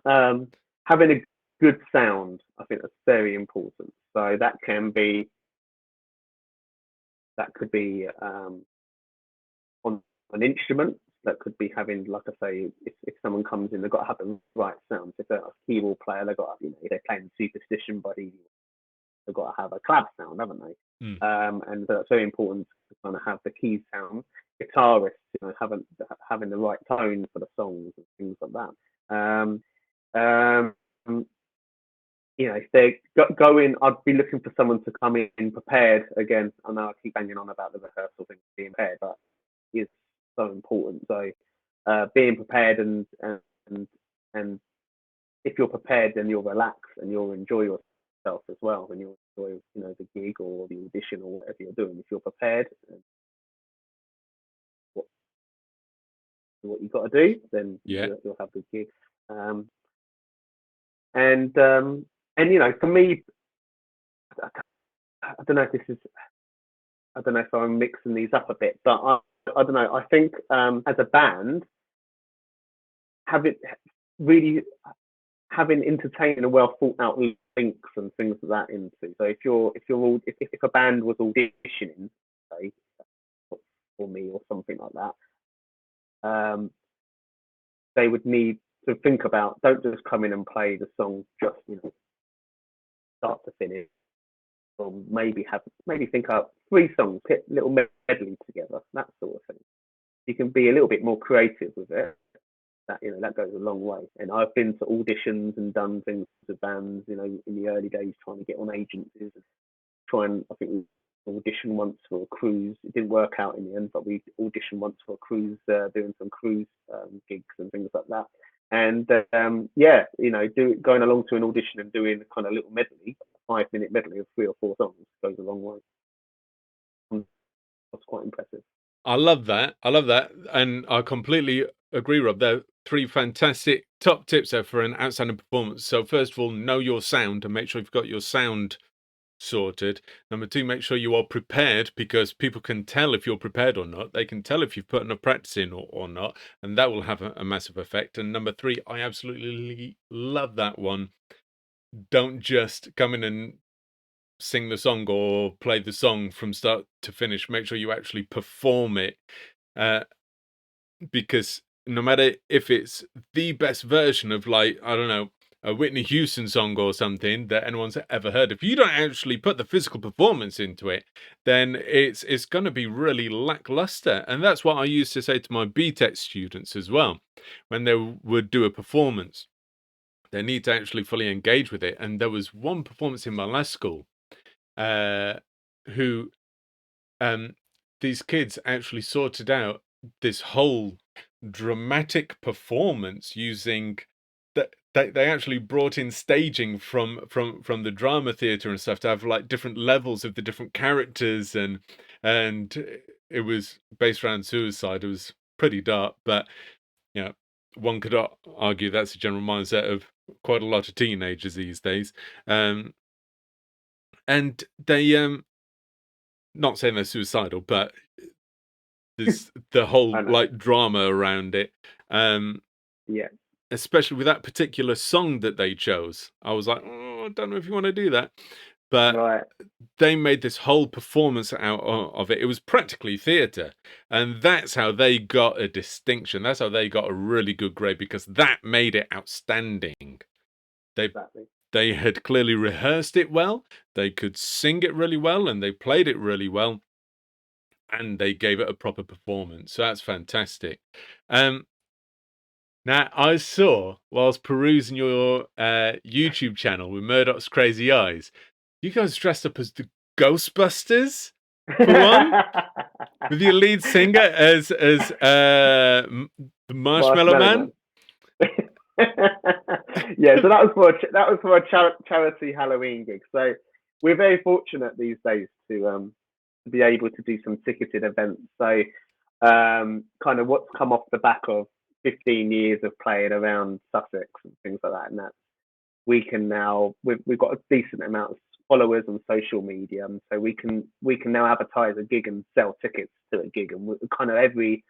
having a good sound. I think that's very important. So that could be on an instrument. That could be having, like I say, if someone comes in, they've got to have the right sound. If they're a keyboard player, they've got to, if they're playing Superstition Body, they've got to have a clap sound, haven't they? Mm, And so it's very important to kind of have the key sound. Guitarists, having the right tone for the songs and things like that. Um, if they go in, I'd be looking for someone to come in prepared. Again, I know I keep banging on about the rehearsal thing being prepared, but it's so important. So being prepared and and if you're prepared, then you'll relax and you'll enjoy yourself as well, and you'll enjoy the gig or the audition or whatever you're doing. If you're prepared and what you got to do, then yeah, you'll have a good gig. Um, and for me, I don't know if this is I don't know if I'm mixing these up a bit, but I don't know. I think as a band, have it really having entertaining and well thought out links and things like that into. So if a band was auditioning, say, for me or something like that, they would need to think about, don't just come in and play the song just start to finish, or maybe think up 3 songs, put little medley together, that sort of thing. You can be a little bit more creative with it. That goes a long way. And I've been to auditions and done things with bands, in the early days, trying to get on agencies. I think we auditioned once for a cruise. It didn't work out in the end, but we auditioned once for a cruise, doing some cruise gigs and things like that. And going along to an audition and doing a kind of little medley, a 5-minute medley of 3 or 4 songs goes a long way. That's quite impressive. I love that. I love that. And I completely agree, Rob. There are 3 fantastic top tips there for an outstanding performance. So first of all, know your sound and make sure you've got your sound sorted. Number 2, make sure you are prepared, because people can tell if you're prepared or not. They can tell if you've put enough practice in or not, and that will have a massive effect. And number 3, I absolutely love that one. Don't just come in and sing the song or play the song from start to finish. Make sure you actually perform it, because no matter if it's the best version of, like, I don't know, a Whitney Houston song or something that anyone's ever heard, if you don't actually put the physical performance into it, then it's going to be really lackluster. And that's what I used to say to my BTEC students as well. When they would do a performance, they need to actually fully engage with it. And there was one performance in my last school who these kids actually sorted out this whole dramatic performance using that. They actually brought in staging from the drama theatre and stuff to have like different levels of the different characters, and it was based around suicide. It was pretty dark, but one could argue that's a general mindset of quite a lot of teenagers these days. And they not saying they're suicidal, but there's the whole like drama around it. Yeah. Especially with that particular song that they chose. I was like, I don't know if you want to do that. But they made this whole performance out of it. It was practically theatre. And that's how they got a distinction. That's how they got a really good grade, because that made it outstanding. They had clearly rehearsed it well. They could sing it really well, and they played it really well. And they gave it a proper performance. So that's fantastic. Now, I saw, whilst perusing your YouTube channel with Murdoch's Crazy Eyes, you guys dressed up as the Ghostbusters for one, with your lead singer as the Marshmallow Man. Yeah, so that was for a charity Halloween gig. So we're very fortunate these days to be able to do some ticketed events. So kind of what's come off the back of 15 years of playing around Sussex and things like that, and that we can now we've got a decent amount of followers on social media, and so we can now advertise a gig and sell tickets to a gig, and kind of every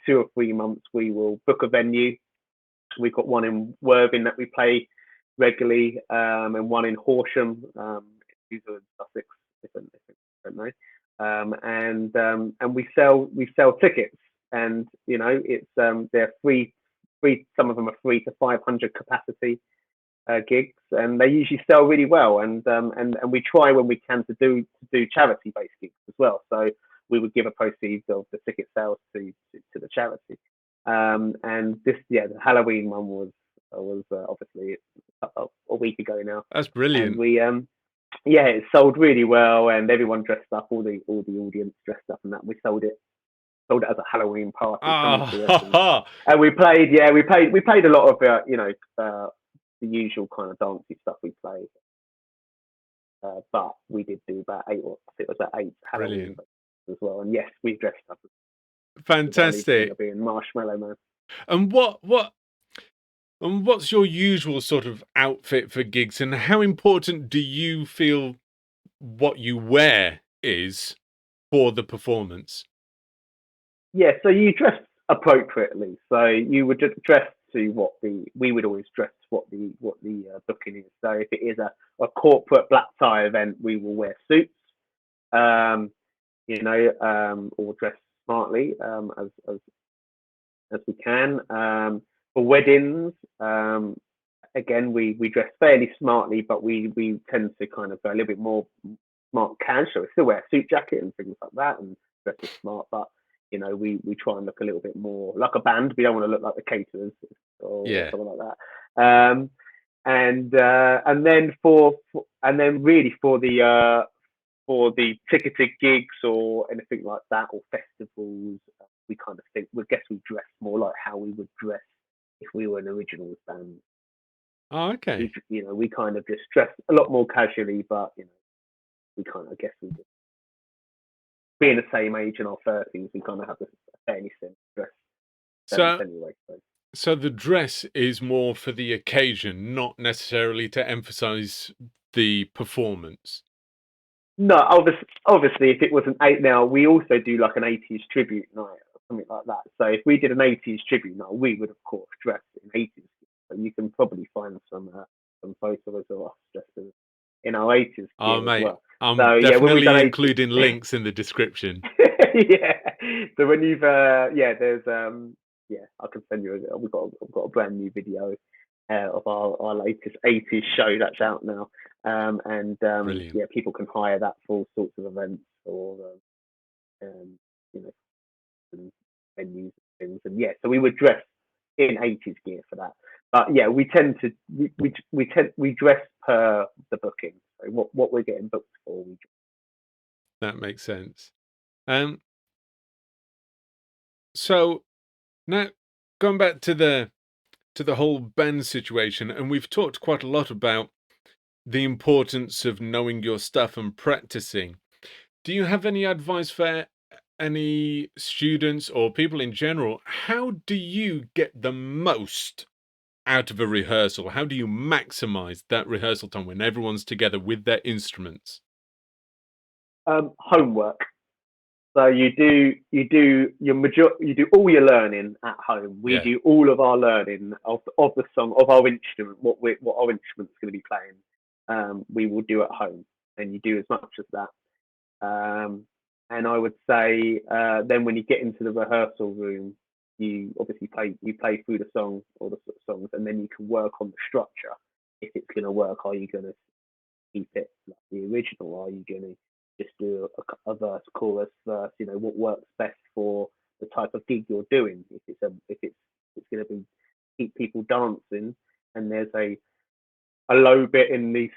2 or 3 months we will book a venue. We've got one in Worthing that we play regularly, and one in Horsham. These are in Sussex, if I don't know. And we sell tickets, and it's they're free. Some of them are 3 to 500 capacity gigs, and they usually sell really well. And we try when we can to do charity based gigs as well. So we would give a proceeds of the ticket sales to the charity. And this, the Halloween one was obviously a week ago now. That's brilliant. And we it sold really well, and everyone dressed up, all the audience dressed up, and that we sold it as a Halloween party. And we played a lot of the usual kind of dancey stuff we played. But we did do about 8 Halloween as well. And yes, we dressed up. Fantastic. Being Marshmallow Man. And what's your usual sort of outfit for gigs, and how important do you feel what you wear is for the performance? yeah, so you dress appropriately. So you would just dress to what the we would always dress to what the booking is. So if it is a corporate black tie event, we will wear suits, um, or dress smartly as we can. For weddings, again, we dress fairly smartly, but we tend to kind of go a little bit more smart casual. We still wear a suit jacket and things like that, and dress as smart, but we try and look a little bit more like a band. We don't want to look like the caterers or Yeah. something like that. And then really for the ticketed gigs or anything like that, or festivals, we kind of think we guess we dress more like how we would dress if we were an originals band. Oh, We okay. we kind of just dress a lot more casually, but we kind of I guess we just being the same age in our 30s, we kind of have this fairly similar dress sense So anyway. So. so the dress is more for the occasion, not necessarily to emphasize the performance. No, obviously, if it was an eight now, we also do like an 80s tribute night or something like that. So if we did an 80s tribute night, we would of course dress in 80s. So you can probably find some photos of us dressed in our 80s Oh, gear as mate, well. I'm So yeah, when we've done definitely 80s, including links in the description. yeah. So when you've there's yeah, I can send you. We've got a brand new video of our latest 80s show that's out now. Brilliant. Yeah, people can hire that for all sorts of events or um, you know and venues and things. And yeah, so we would dress in 80s gear for that. But yeah, we tend to we dress per the booking. So what we're getting booked for, we That makes sense. Um, so now going back to the whole band situation, and we've talked quite a lot about the importance of knowing your stuff and practicing. Do you have any advice for any students or people in general? How do you get the most out of a rehearsal? How do you maximize that rehearsal time when everyone's together with their instruments? homework. So you do all your learning at home. We Yeah. do all of our learning of the song of our instrument, what our instrument's going to be playing. We will do at home, and you do as much as that. And I would say then when you get into the rehearsal room, you obviously play through the song or the songs, and then you can work on the structure. If it's going to work, are you going to keep it like the original? Are you going to just do a verse, chorus, verse? What works best for the type of gig you're doing. If it's going to be keep people dancing, and there's a low bit in the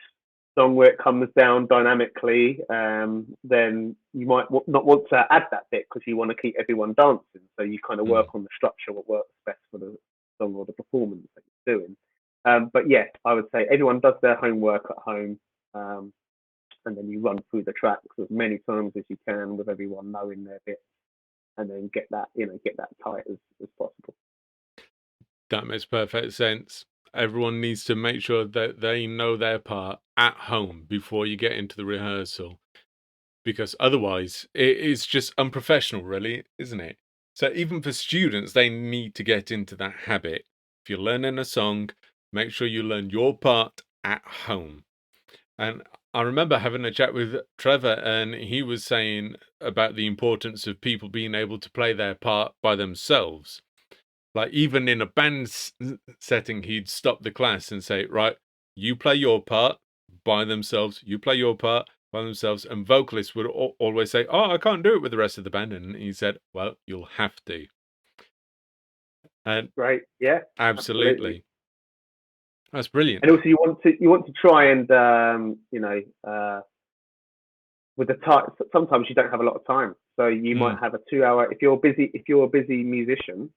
song where it comes down dynamically, then you might not want to add that bit because you want to keep everyone dancing. So you kind of Mm, work on the structure, what works best for the song or the performance that you're doing. But yeah, I would say everyone does their homework at home, um, and then you run through the tracks as many times as you can with everyone knowing their bit, and then get that tight as possible. that makes perfect sense. Everyone needs to make sure that they know their part at home before you get into the rehearsal, because otherwise it is just unprofessional, really, isn't it? So even for students, they need to get into that habit. If you're learning a song, make sure you learn your part at home. And I remember having a chat with Trevor, and he was saying about the importance of people being able to play their part by themselves. Like even in a setting, he'd stop the class and say, "Right, you play your part by themselves. You play your part by themselves." And vocalists would always say, "Oh, I can't do it with the rest of the band." And he said, "Well, you'll have to." And Right? Yeah, absolutely. absolutely, that's brilliant. And also you want to try and with the time, sometimes you don't have a lot of time, so you Mm, might have a 2 hour. If you're a busy musician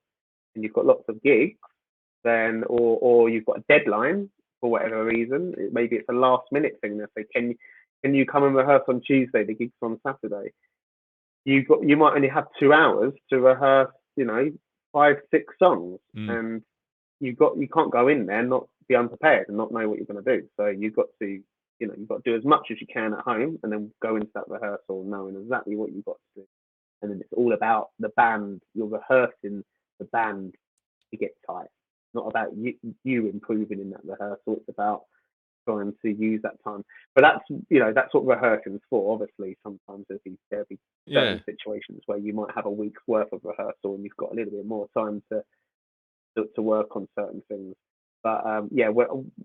and you've got lots of gigs, then or you've got a deadline for whatever reason, maybe it's a last minute thing. They say, can you come and rehearse on Tuesday? The gig's on Saturday. You might only have 2 hours to rehearse, 5 6 songs, mm. and you can't go in there and not be unprepared and not know what you're going to do. So you've got to do as much as you can at home, and then go into that rehearsal knowing exactly what you've got to do. and then it's all about the band. You're rehearsing the band to get tight. It's not about you improving in that rehearsal. It's about trying to use that time. But that's what rehearsing's for. Obviously, sometimes there'll be Yeah. certain situations where you might have a week's worth of rehearsal and you've got a little bit more time to work on certain things. But yeah,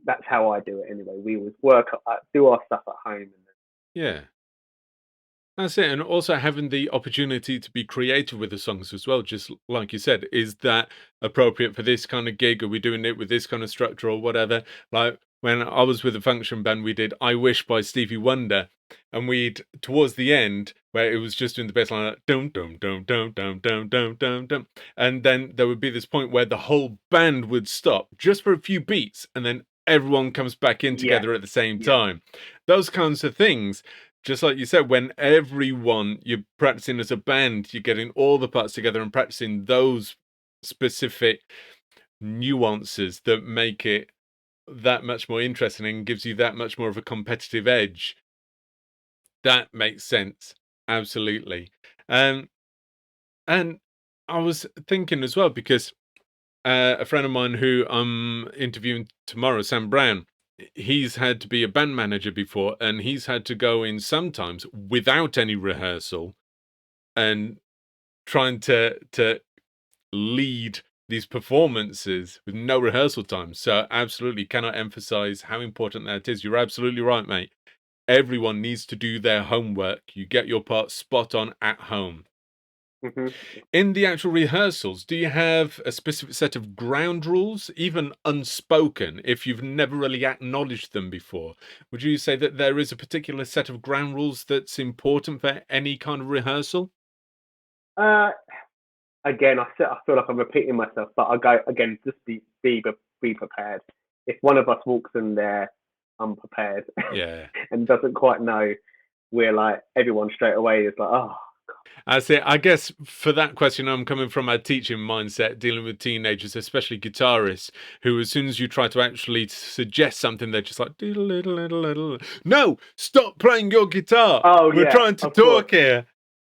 that's how I do it anyway. We always do our stuff at home, and Yeah. That's it, and also having the opportunity to be creative with the songs as well, just like you said, is that appropriate for this kind of gig? Are we doing it with this kind of structure or whatever? Like when I was with the function band, we did "I Wish" by Stevie Wonder, and we'd towards the end where it was just doing the bass line, like, dum dum dum dum dum dum dum dum dum, and then there would be this point where the whole band would stop just for a few beats, and then everyone comes back in yeah, together at the same yeah, time. Those kinds of things, just like you said, when you're practicing as a band, you're getting all the parts together and practicing those specific nuances that make it that much more interesting and gives you that much more of a competitive edge. That makes sense. Absolutely. Um, and I was thinking as well, because a friend of mine who I'm interviewing tomorrow, Sam Brown, he's had to be a band manager before, and he's had to go in sometimes without any rehearsal and trying to lead these performances with no rehearsal time. So absolutely cannot emphasize how important that is. You're absolutely right, mate. Everyone needs to do their homework. You get your part spot on at home. hmm In the actual rehearsals, do you have a specific set of ground rules, even unspoken, if you've never really acknowledged them before? Would you say that there is a particular set of ground rules that's important for any kind of rehearsal? uh, again, I feel like I'm repeating myself, but I go again. Just be prepared. If one of us walks in there unprepared Yeah. and doesn't quite know, we're like everyone straight away is like, oh, That's it. I guess for that question, I'm coming from a teaching mindset, dealing with teenagers, especially guitarists, who, as soon as you try to actually suggest something, they're just like, diddle, diddle, diddle, diddle. No, stop playing your guitar. oh We're yeah, trying to of course. talk here.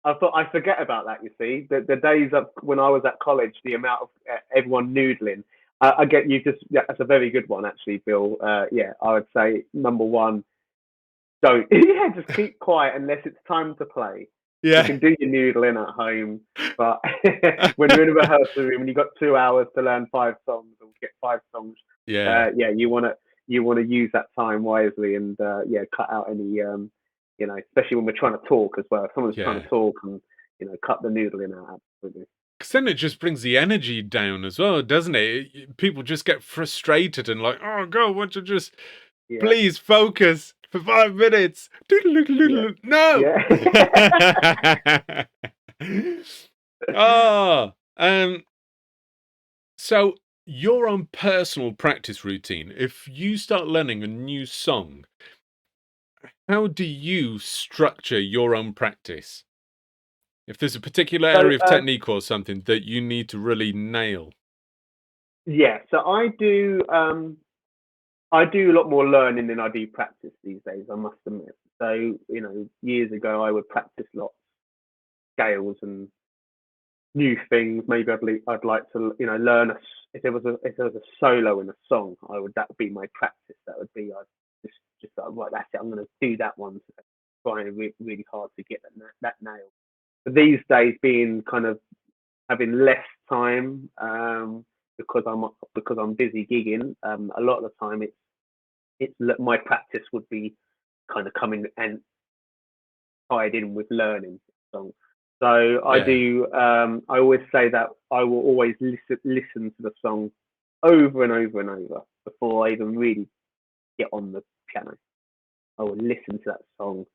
I forget about that. You see, the days of when I was at college, the amount of everyone noodling. I get you. Just yeah, that's a very good one, actually, Bill. Yeah, I would say number one, don't yeah, just keep quiet unless it's time to play. You Yeah. can do your noodling at home, but when you're in a rehearsal room and you've got 2 hours to learn 5 songs or get 5 songs, Yeah. yeah, you wanna use that time wisely and yeah, cut out any especially when we're trying to talk as well. If someone's trying Yeah. to talk and cut the noodling out, absolutely. Because then it just brings the energy down as well, doesn't it? People just get frustrated and like, oh, God, why don't you just Yeah, please focus for 5 minutes? yeah, No. yeah. Oh, so your own personal practice routine, if you start learning a new song, how do you structure your own practice? If there's a particular So area of technique or something that you need to really nail. yeah, so I do a lot more learning than I do practice these days, I must admit. So, years ago I would practice lots scales and new things. Maybe I'd like to, learn if there was a solo in a song, that would be my practice. That would be I'd just right, that's it. I'm going to do that one. Trying really hard to get that nail. But these days, being kind of having less time because I'm busy gigging. A lot of the time, it's my practice would be kind of coming and tied in with learning songs. So I Yeah. do. I always say that I will always listen to the song over and over and over before I even really get on the piano. I will listen to that song,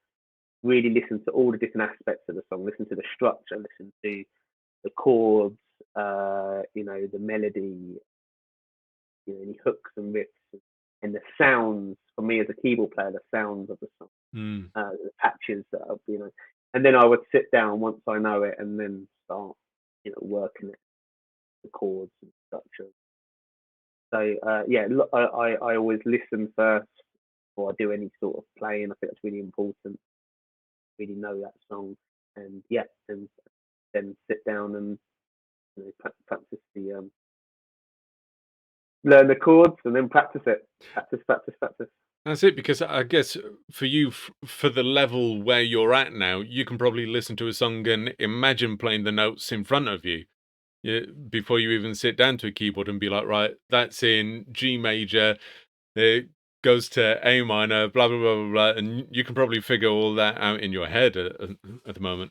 really listen to all the different aspects of the song, listen to the structure, listen to the chords, the melody, any hooks and riffs, and the sounds. For me as a keyboard player, the sounds of the song, Mm. the patches that and then I would sit down once I know it, and then start, working it, the chords and structure. So yeah, I always listen first before I do any sort of playing. I think that's really important. Really know that song, and yeah, and then sit down and practice the learn the chords and then practice it. Practice, practice, practice. That's it, because I guess for you, for the level where you're at now, you can probably listen to a song and imagine playing the notes in front of you, yeah, before you even sit down to a keyboard and be like, right, that's in G major, it goes to A minor, blah blah blah blah blah, and you can probably figure all that out in your head at the moment.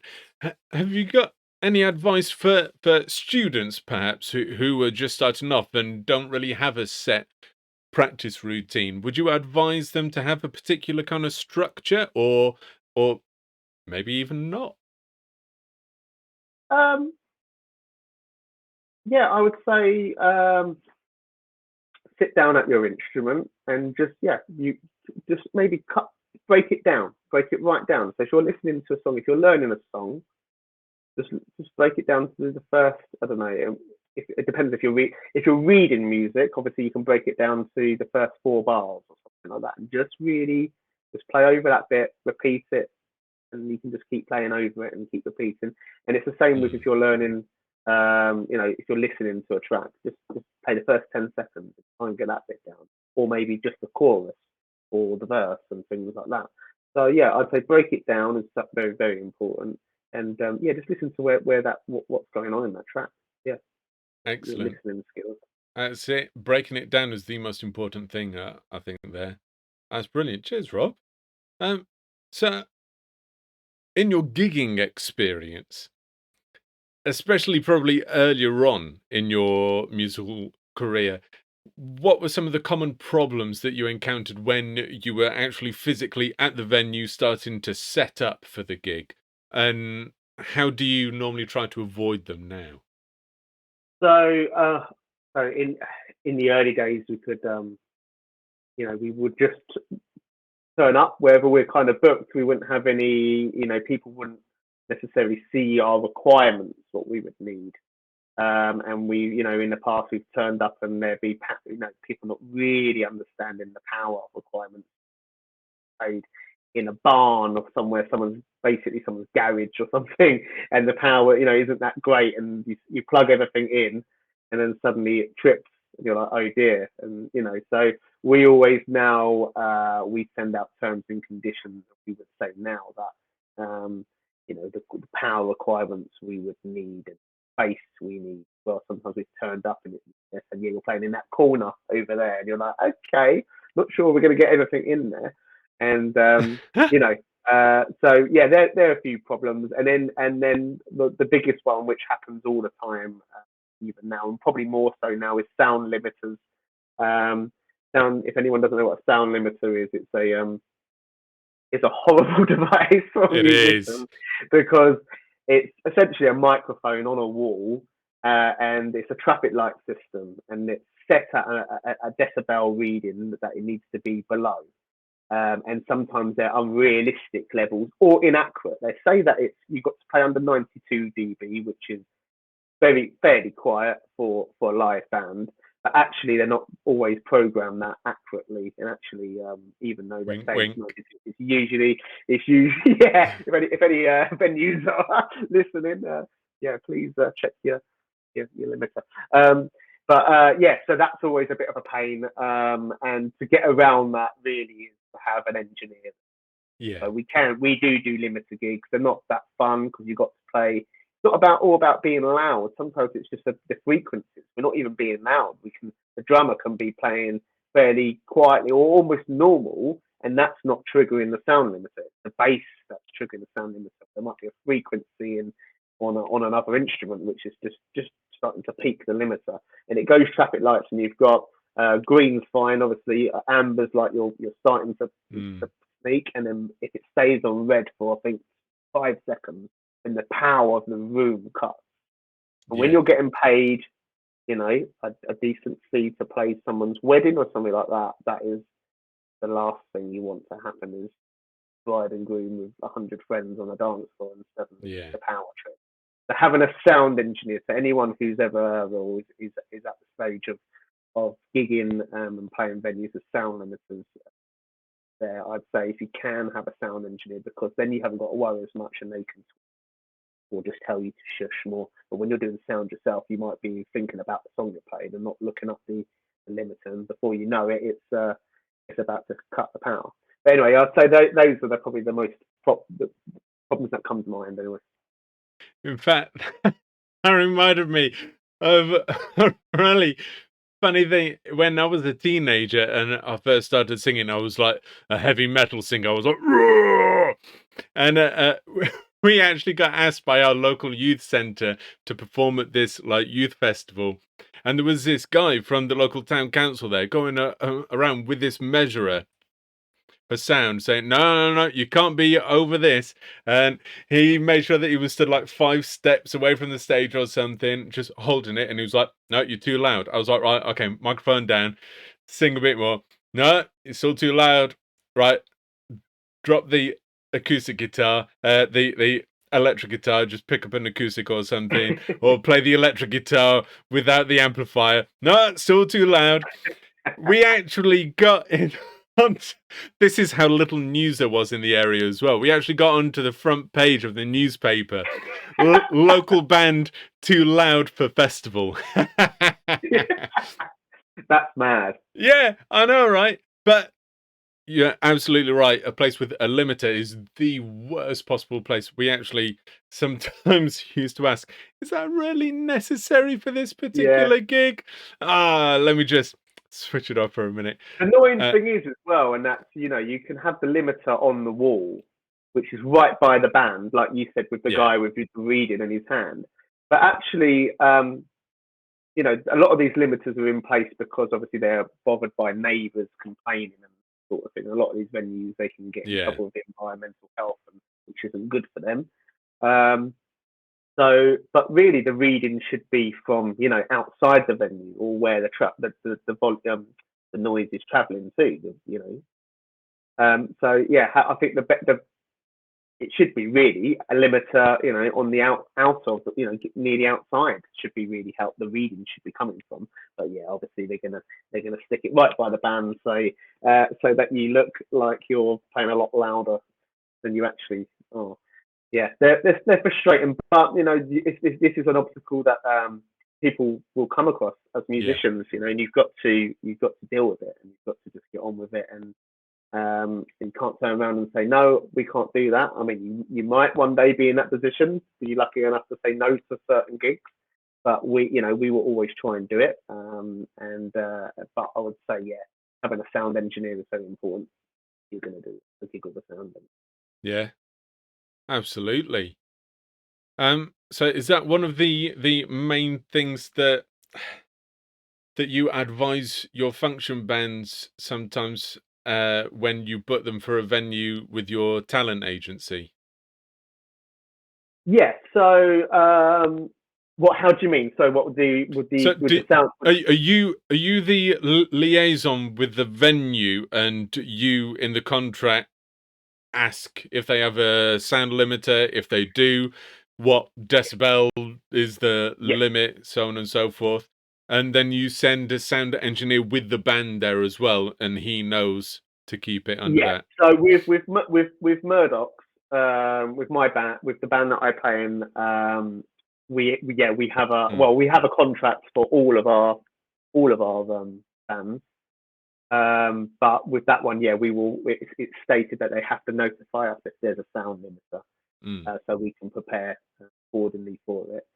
Have you got any advice for students, perhaps, who are just starting off and don't really have a set practice routine? Would you advise them to have a particular kind of structure, or maybe even not? Um, yeah, I would say sit down at your instrument and just you just maybe break it down, break it right down. So if you're listening to a song, if you're learning a song, just break it down to the first. I don't know. If, it depends if you're reading music. Obviously, you can break it down to the first four bars or something like that, and just really just play over that bit, repeat it, and you can just keep playing over it and keep repeating. And it's the same with if Mm, you're learning. If you're listening to a track, just play the first 10 seconds and try and get that bit down, or maybe just the chorus or the verse and things like that. So yeah, I'd say break it down is very very important, and yeah, just listen to where what's going on in that track. Yeah, your excellent. listening skills. That's it. Breaking it down is the most important thing, I think. There, that's brilliant. Cheers, Rob. Um, so in your gigging experience, especially probably earlier on in your musical career, what were some of the common problems that you encountered when you were actually physically at the venue starting to set up for the gig? And how do you normally try to avoid them now? So, so in the early days, we could we would just turn up wherever we're kind of booked. We wouldn't have any, people wouldn't necessarily see our requirements, what we would need. And we, in the past, we've turned up and there'd be, people not really understanding the power of requirements paid in a barn or somewhere, someone's garage or something, and the power, isn't that great. And you plug everything in, and then suddenly it trips, and you're like, oh dear. And so we always now we send out terms and conditions. We would say now that the power requirements we would need and space we need. Well, sometimes we've turned up and yeah, you're playing in that corner over there, and you're like, okay, not sure we're going to get everything in there. And so yeah, there are a few problems, and then the biggest one, which happens all the time, even now, and probably more so now, is sound limiters. Um, sound. If anyone doesn't know what a sound limiter is, it's a horrible device for a It is. musician because it's essentially a microphone on a wall, and it's a traffic light system, and it's set at a decibel reading that it needs to be below. And sometimes they're unrealistic levels or inaccurate. They say that you've got to play under 92 dB, which is fairly quiet for a live band. But actually, they're not always programmed that accurately. And actually, even though they're Wink, saying it's wink. 92, it's usually yeah. If any venues are listening, yeah, please check your limiter. But yeah, so that's always a bit of a pain. And to get around that really is to have an engineer. Yeah. So we do limiter gigs. They're not that fun because you've got to play. It's not all about being loud. Sometimes it's just the frequencies. We're not even being loud. The drummer can be playing fairly quietly or almost normal, and that's not triggering the sound limiter. It's the bass that's triggering the sound limiter. There might be a frequency on another instrument which is just starting to peak the limiter, and it goes traffic lights, and you've got green's fine, obviously. Amber's like you're starting Mm, to sneak, and then if it stays on red for I think 5 seconds, then the power of the room cuts. And when yeah. you're getting paid, a decent fee to play someone's wedding or something like that, that is the last thing you want to happen is bride and groom with 100 friends on a dance floor and suddenly Yeah. the power trip. So having a sound engineer, for anyone who's ever or is at the stage of gigging and playing venues with sound limiters there, I'd say if you can have a sound engineer, because then you haven't got to worry as much and they can or just tell you to shush more. But when you're doing sound yourself, you might be thinking about the song you're playing and not looking up the limiter. And before you know it, it's about to cut the power. But anyway, I'd say those are probably the most the problems that come to mind. Anyway. In fact, that reminded me of a really funny thing. When I was a teenager and I first started singing, I was like a heavy metal singer. I was like, "Roar!" And we actually got asked by our local youth centre to perform at this like youth festival. And there was this guy from the local town council there going around with this measurer for sound, saying, "No, no, no, you can't be over this." And he made sure that he was stood like 5 steps away from the stage or something, just holding it. And he was like, "No, you're too loud." I was like, "Right, okay, microphone down, sing a bit more." "No, it's still too loud." "Right, drop the acoustic guitar, the electric guitar, just pick up an acoustic or something, or play the electric guitar without the amplifier." "No, it's still too loud." We actually got in. This is how little news there was in the area as well. We actually got onto the front page of the newspaper. Local band too loud for festival. That's mad. Yeah, I know, right? But you're absolutely right. A place with a limiter is the worst possible place. We actually sometimes used to ask, is that really necessary for this Yeah. particular gig? Let me just switch it off for a minute. Annoying thing is as well, and that's you can have the limiter on the wall, which is right by the band, like you said, with the Yeah, guy with his reading in his hand. But actually, a lot of these limiters are in place because obviously they're bothered by neighbours complaining and sort of thing. A lot of these venues they can get in yeah, trouble with environmental health, which isn't good for them. Um, but really, the reading should be from outside the venue or where the noise is travelling to. So yeah, I think the it should be really a limiter, on the out of, near the outside should be really help the reading should be coming from. But yeah, obviously they're gonna stick it right by the band, so that you look like you're playing a lot louder than you actually are. Yeah, they're frustrating, but this is an obstacle that people will come across as yeah. musicians, and you've got to deal with it, and you've got to just get on with it, and you can't turn around and say no, we can't do that. I mean, you might one day be in that position, be lucky enough to say no to certain gigs, but we will always try and do it. But I would say, yeah, having a sound engineer is very important. You're going to do a gig with a sound engineer. Yeah, absolutely. So is that one of the main things that you advise your function bands sometimes when you book them for a venue with your talent agency? Yeah. So, what? How do you mean? So, what would the would So the with the sound? are you the liaison with the venue, and you in the contract ask if they have a sound limiter? If they do, what decibel is the Yeah. limit, so on and so forth. And then you send a sound engineer with the band there as well, and he knows to keep it under Yeah. that. So with Murdoch, with my band, with the band that I play in, we have Mm. we have a contract for all of our bands. But with that one, yeah, we will. It's stated that they have to notify us if there's a sound limiter, Mm. so we can prepare accordingly for it.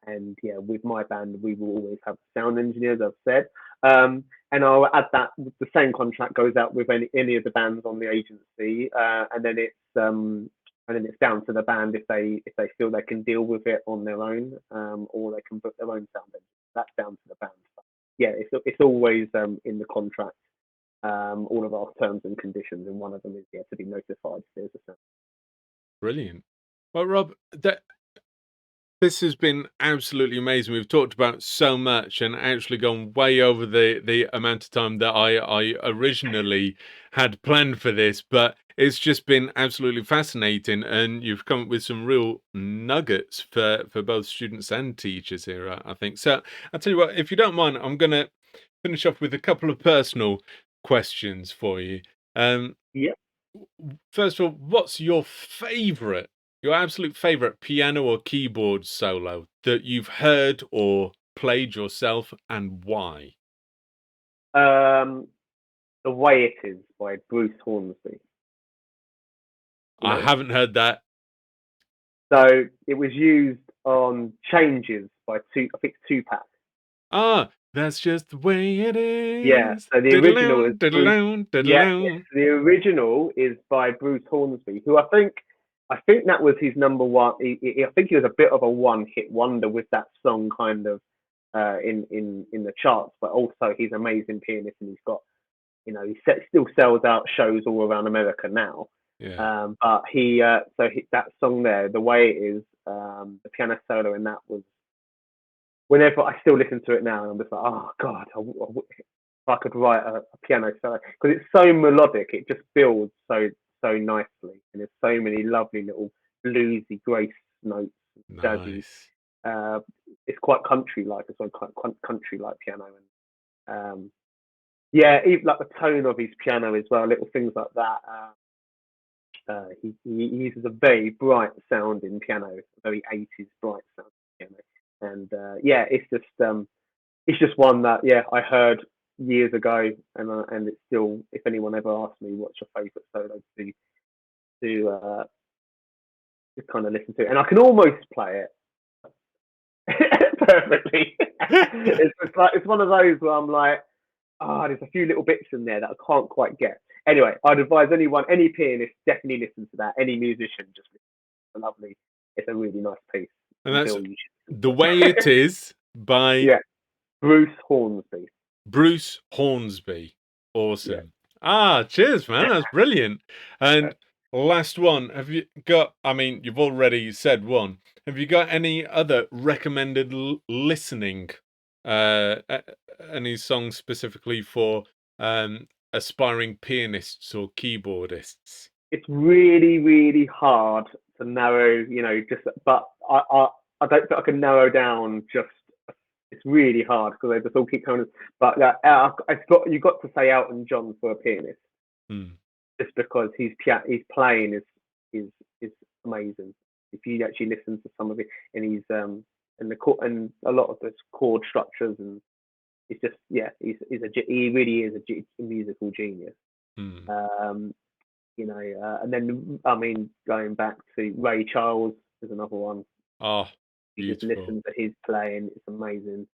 And yeah, with my band, we will always have sound engineers, I've said. And I'll add that the same contract goes out with any of the bands on the agency, and then it's down to the band if they feel they can deal with it on their own, or they can book their own sound engineer. That's down to the band. But yeah, it's always in the contract, all of our terms and conditions, and one of them is to be notified if there's a sound. Brilliant. Well, Rob, this has been absolutely amazing. We've talked about so much and actually gone way over the amount of time that I originally had planned for this, but it's just been absolutely fascinating, and you've come up with some real nuggets for both students and teachers here, I think. So I'll tell you what, if you don't mind, I'm going to finish off with a couple of personal questions for you. Um, Yeah. First of all, what's your favorite your absolute favorite piano or keyboard solo that you've heard or played yourself, and why? Um, The Way It Is by Bruce Hornsby. You I know, haven't heard that. so it was used on Changes by I think Tupac. Ah, that's just the way it Yeah, is. so the original is Diddle-own, Bruce. diddle-own, Yeah, yes, diddle-own. the original is by Bruce Hornsby, who I think that was his number one. I think he was a bit of a one-hit wonder with that song, kind of in the charts. But also, he's an amazing pianist, and he's got still sells out shows all around America now. Yeah. But that song there, The Way It Is, the piano solo in that was whenever I still listen to it now, and I'm just like, oh god, if I could write a piano solo, because it's so melodic, it just builds so nicely, and there's so many lovely little bluesy grace notes, jazzy. Nice. Uh, it's quite country like, it's quite country like piano, and yeah, even like the tone of his piano as well, little things like that. He uses a very bright sounding piano, a very 80s bright sounding piano, and yeah, it's just one that I heard years ago, and it's still, if anyone ever asks me what's your favourite solo to kind of listen to, and I can almost play it perfectly. It's one of those where I'm like, there's a few little bits in there that I can't quite get. Anyway, I'd advise anyone, any pianist, definitely listen to that. Any musician, just listen. It's lovely. It's a really nice piece. And And that's Bill, you should The listen Way to It it. Is by Yeah, Bruce Hornsby. Bruce Hornsby. Yeah. Awesome. Ah, cheers, man. That's brilliant. And last one, have you got, I mean, you've already said one. Have you got any other recommended listening, any songs specifically for aspiring pianists or keyboardists? It's really, really hard to narrow, but I don't think I can narrow down just. It's really hard because they just all keep coming. But you've got to say Elton John for a pianist, Hmm. just because his playing is amazing. If you actually listen to some of it, and and a lot of the chord structures, and it's just he really is a musical genius. Hmm. Um, and then I mean, going back to Ray Charles is another one. Oh, You just beautiful. listen to his playing; it's amazing.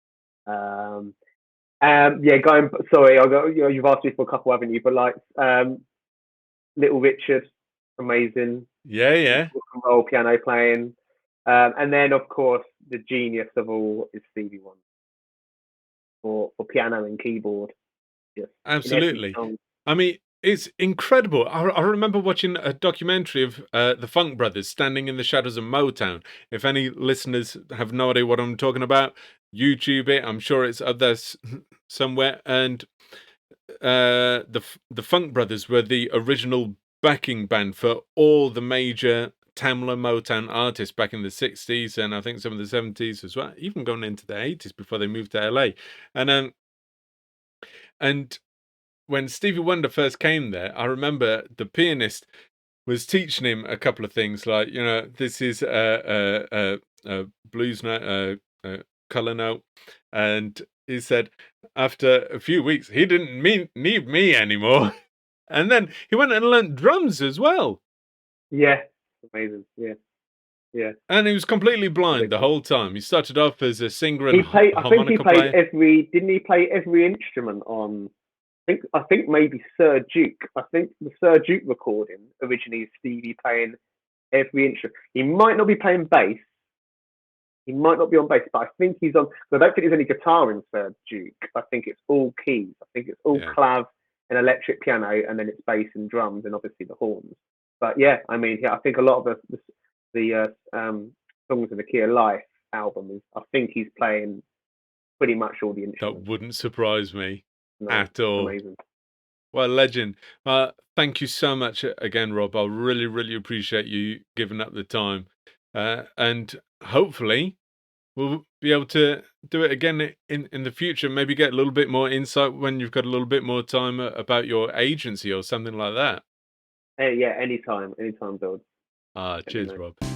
Um, yeah, going. Sorry, I got. You've asked me for a couple, haven't you? But like, Little Richard, amazing. Yeah, His yeah. rock and roll piano playing. And then, of course, the genius of all is Stevie Wonder for piano and keyboard, just in every Absolutely. song. I mean, it's incredible. I remember watching a documentary of the Funk Brothers standing in the shadows of Motown. If any listeners have no idea what I'm talking about, YouTube it. I'm sure it's up there somewhere. And the Funk Brothers were the original backing band for all the major Tamla Motown artists back in the 60s, and I think some of the 70s as well, even going into the 80s before they moved to LA. And when Stevie Wonder first came there, I remember the pianist was teaching him a couple of things, like, this is a blues note, a color note, and he said after a few weeks he didn't need me anymore, and then he went and learnt drums as well, Yeah, amazing. Yeah, yeah. and he was completely A blind big the one. whole time. He started off as a singer and He played. I think he harmonica played player. every. Didn't he play every instrument on? I think maybe Sir Duke. I think the Sir Duke recording originally is Stevie playing every instrument. He might not be playing bass. He might not be on bass, but I think he's on. So I don't think there's any guitar in Sir Duke. I think it's all keys. I think it's all Yeah, clav and electric piano, and then it's bass and drums, and obviously the horns. But yeah, I mean, I think a lot of the songs in the Key of Life album is. I think he's playing pretty much all the that instruments. wouldn't surprise me No, at all. amazing. What a legend. Thank you so much again, Rob. I really, really appreciate you giving up the time. And hopefully we'll be able to do it again in the future. Maybe get a little bit more insight when you've got a little bit more time about your agency or something like that. Hey, yeah, anytime, Bill. Let me Cheers, know. Rob.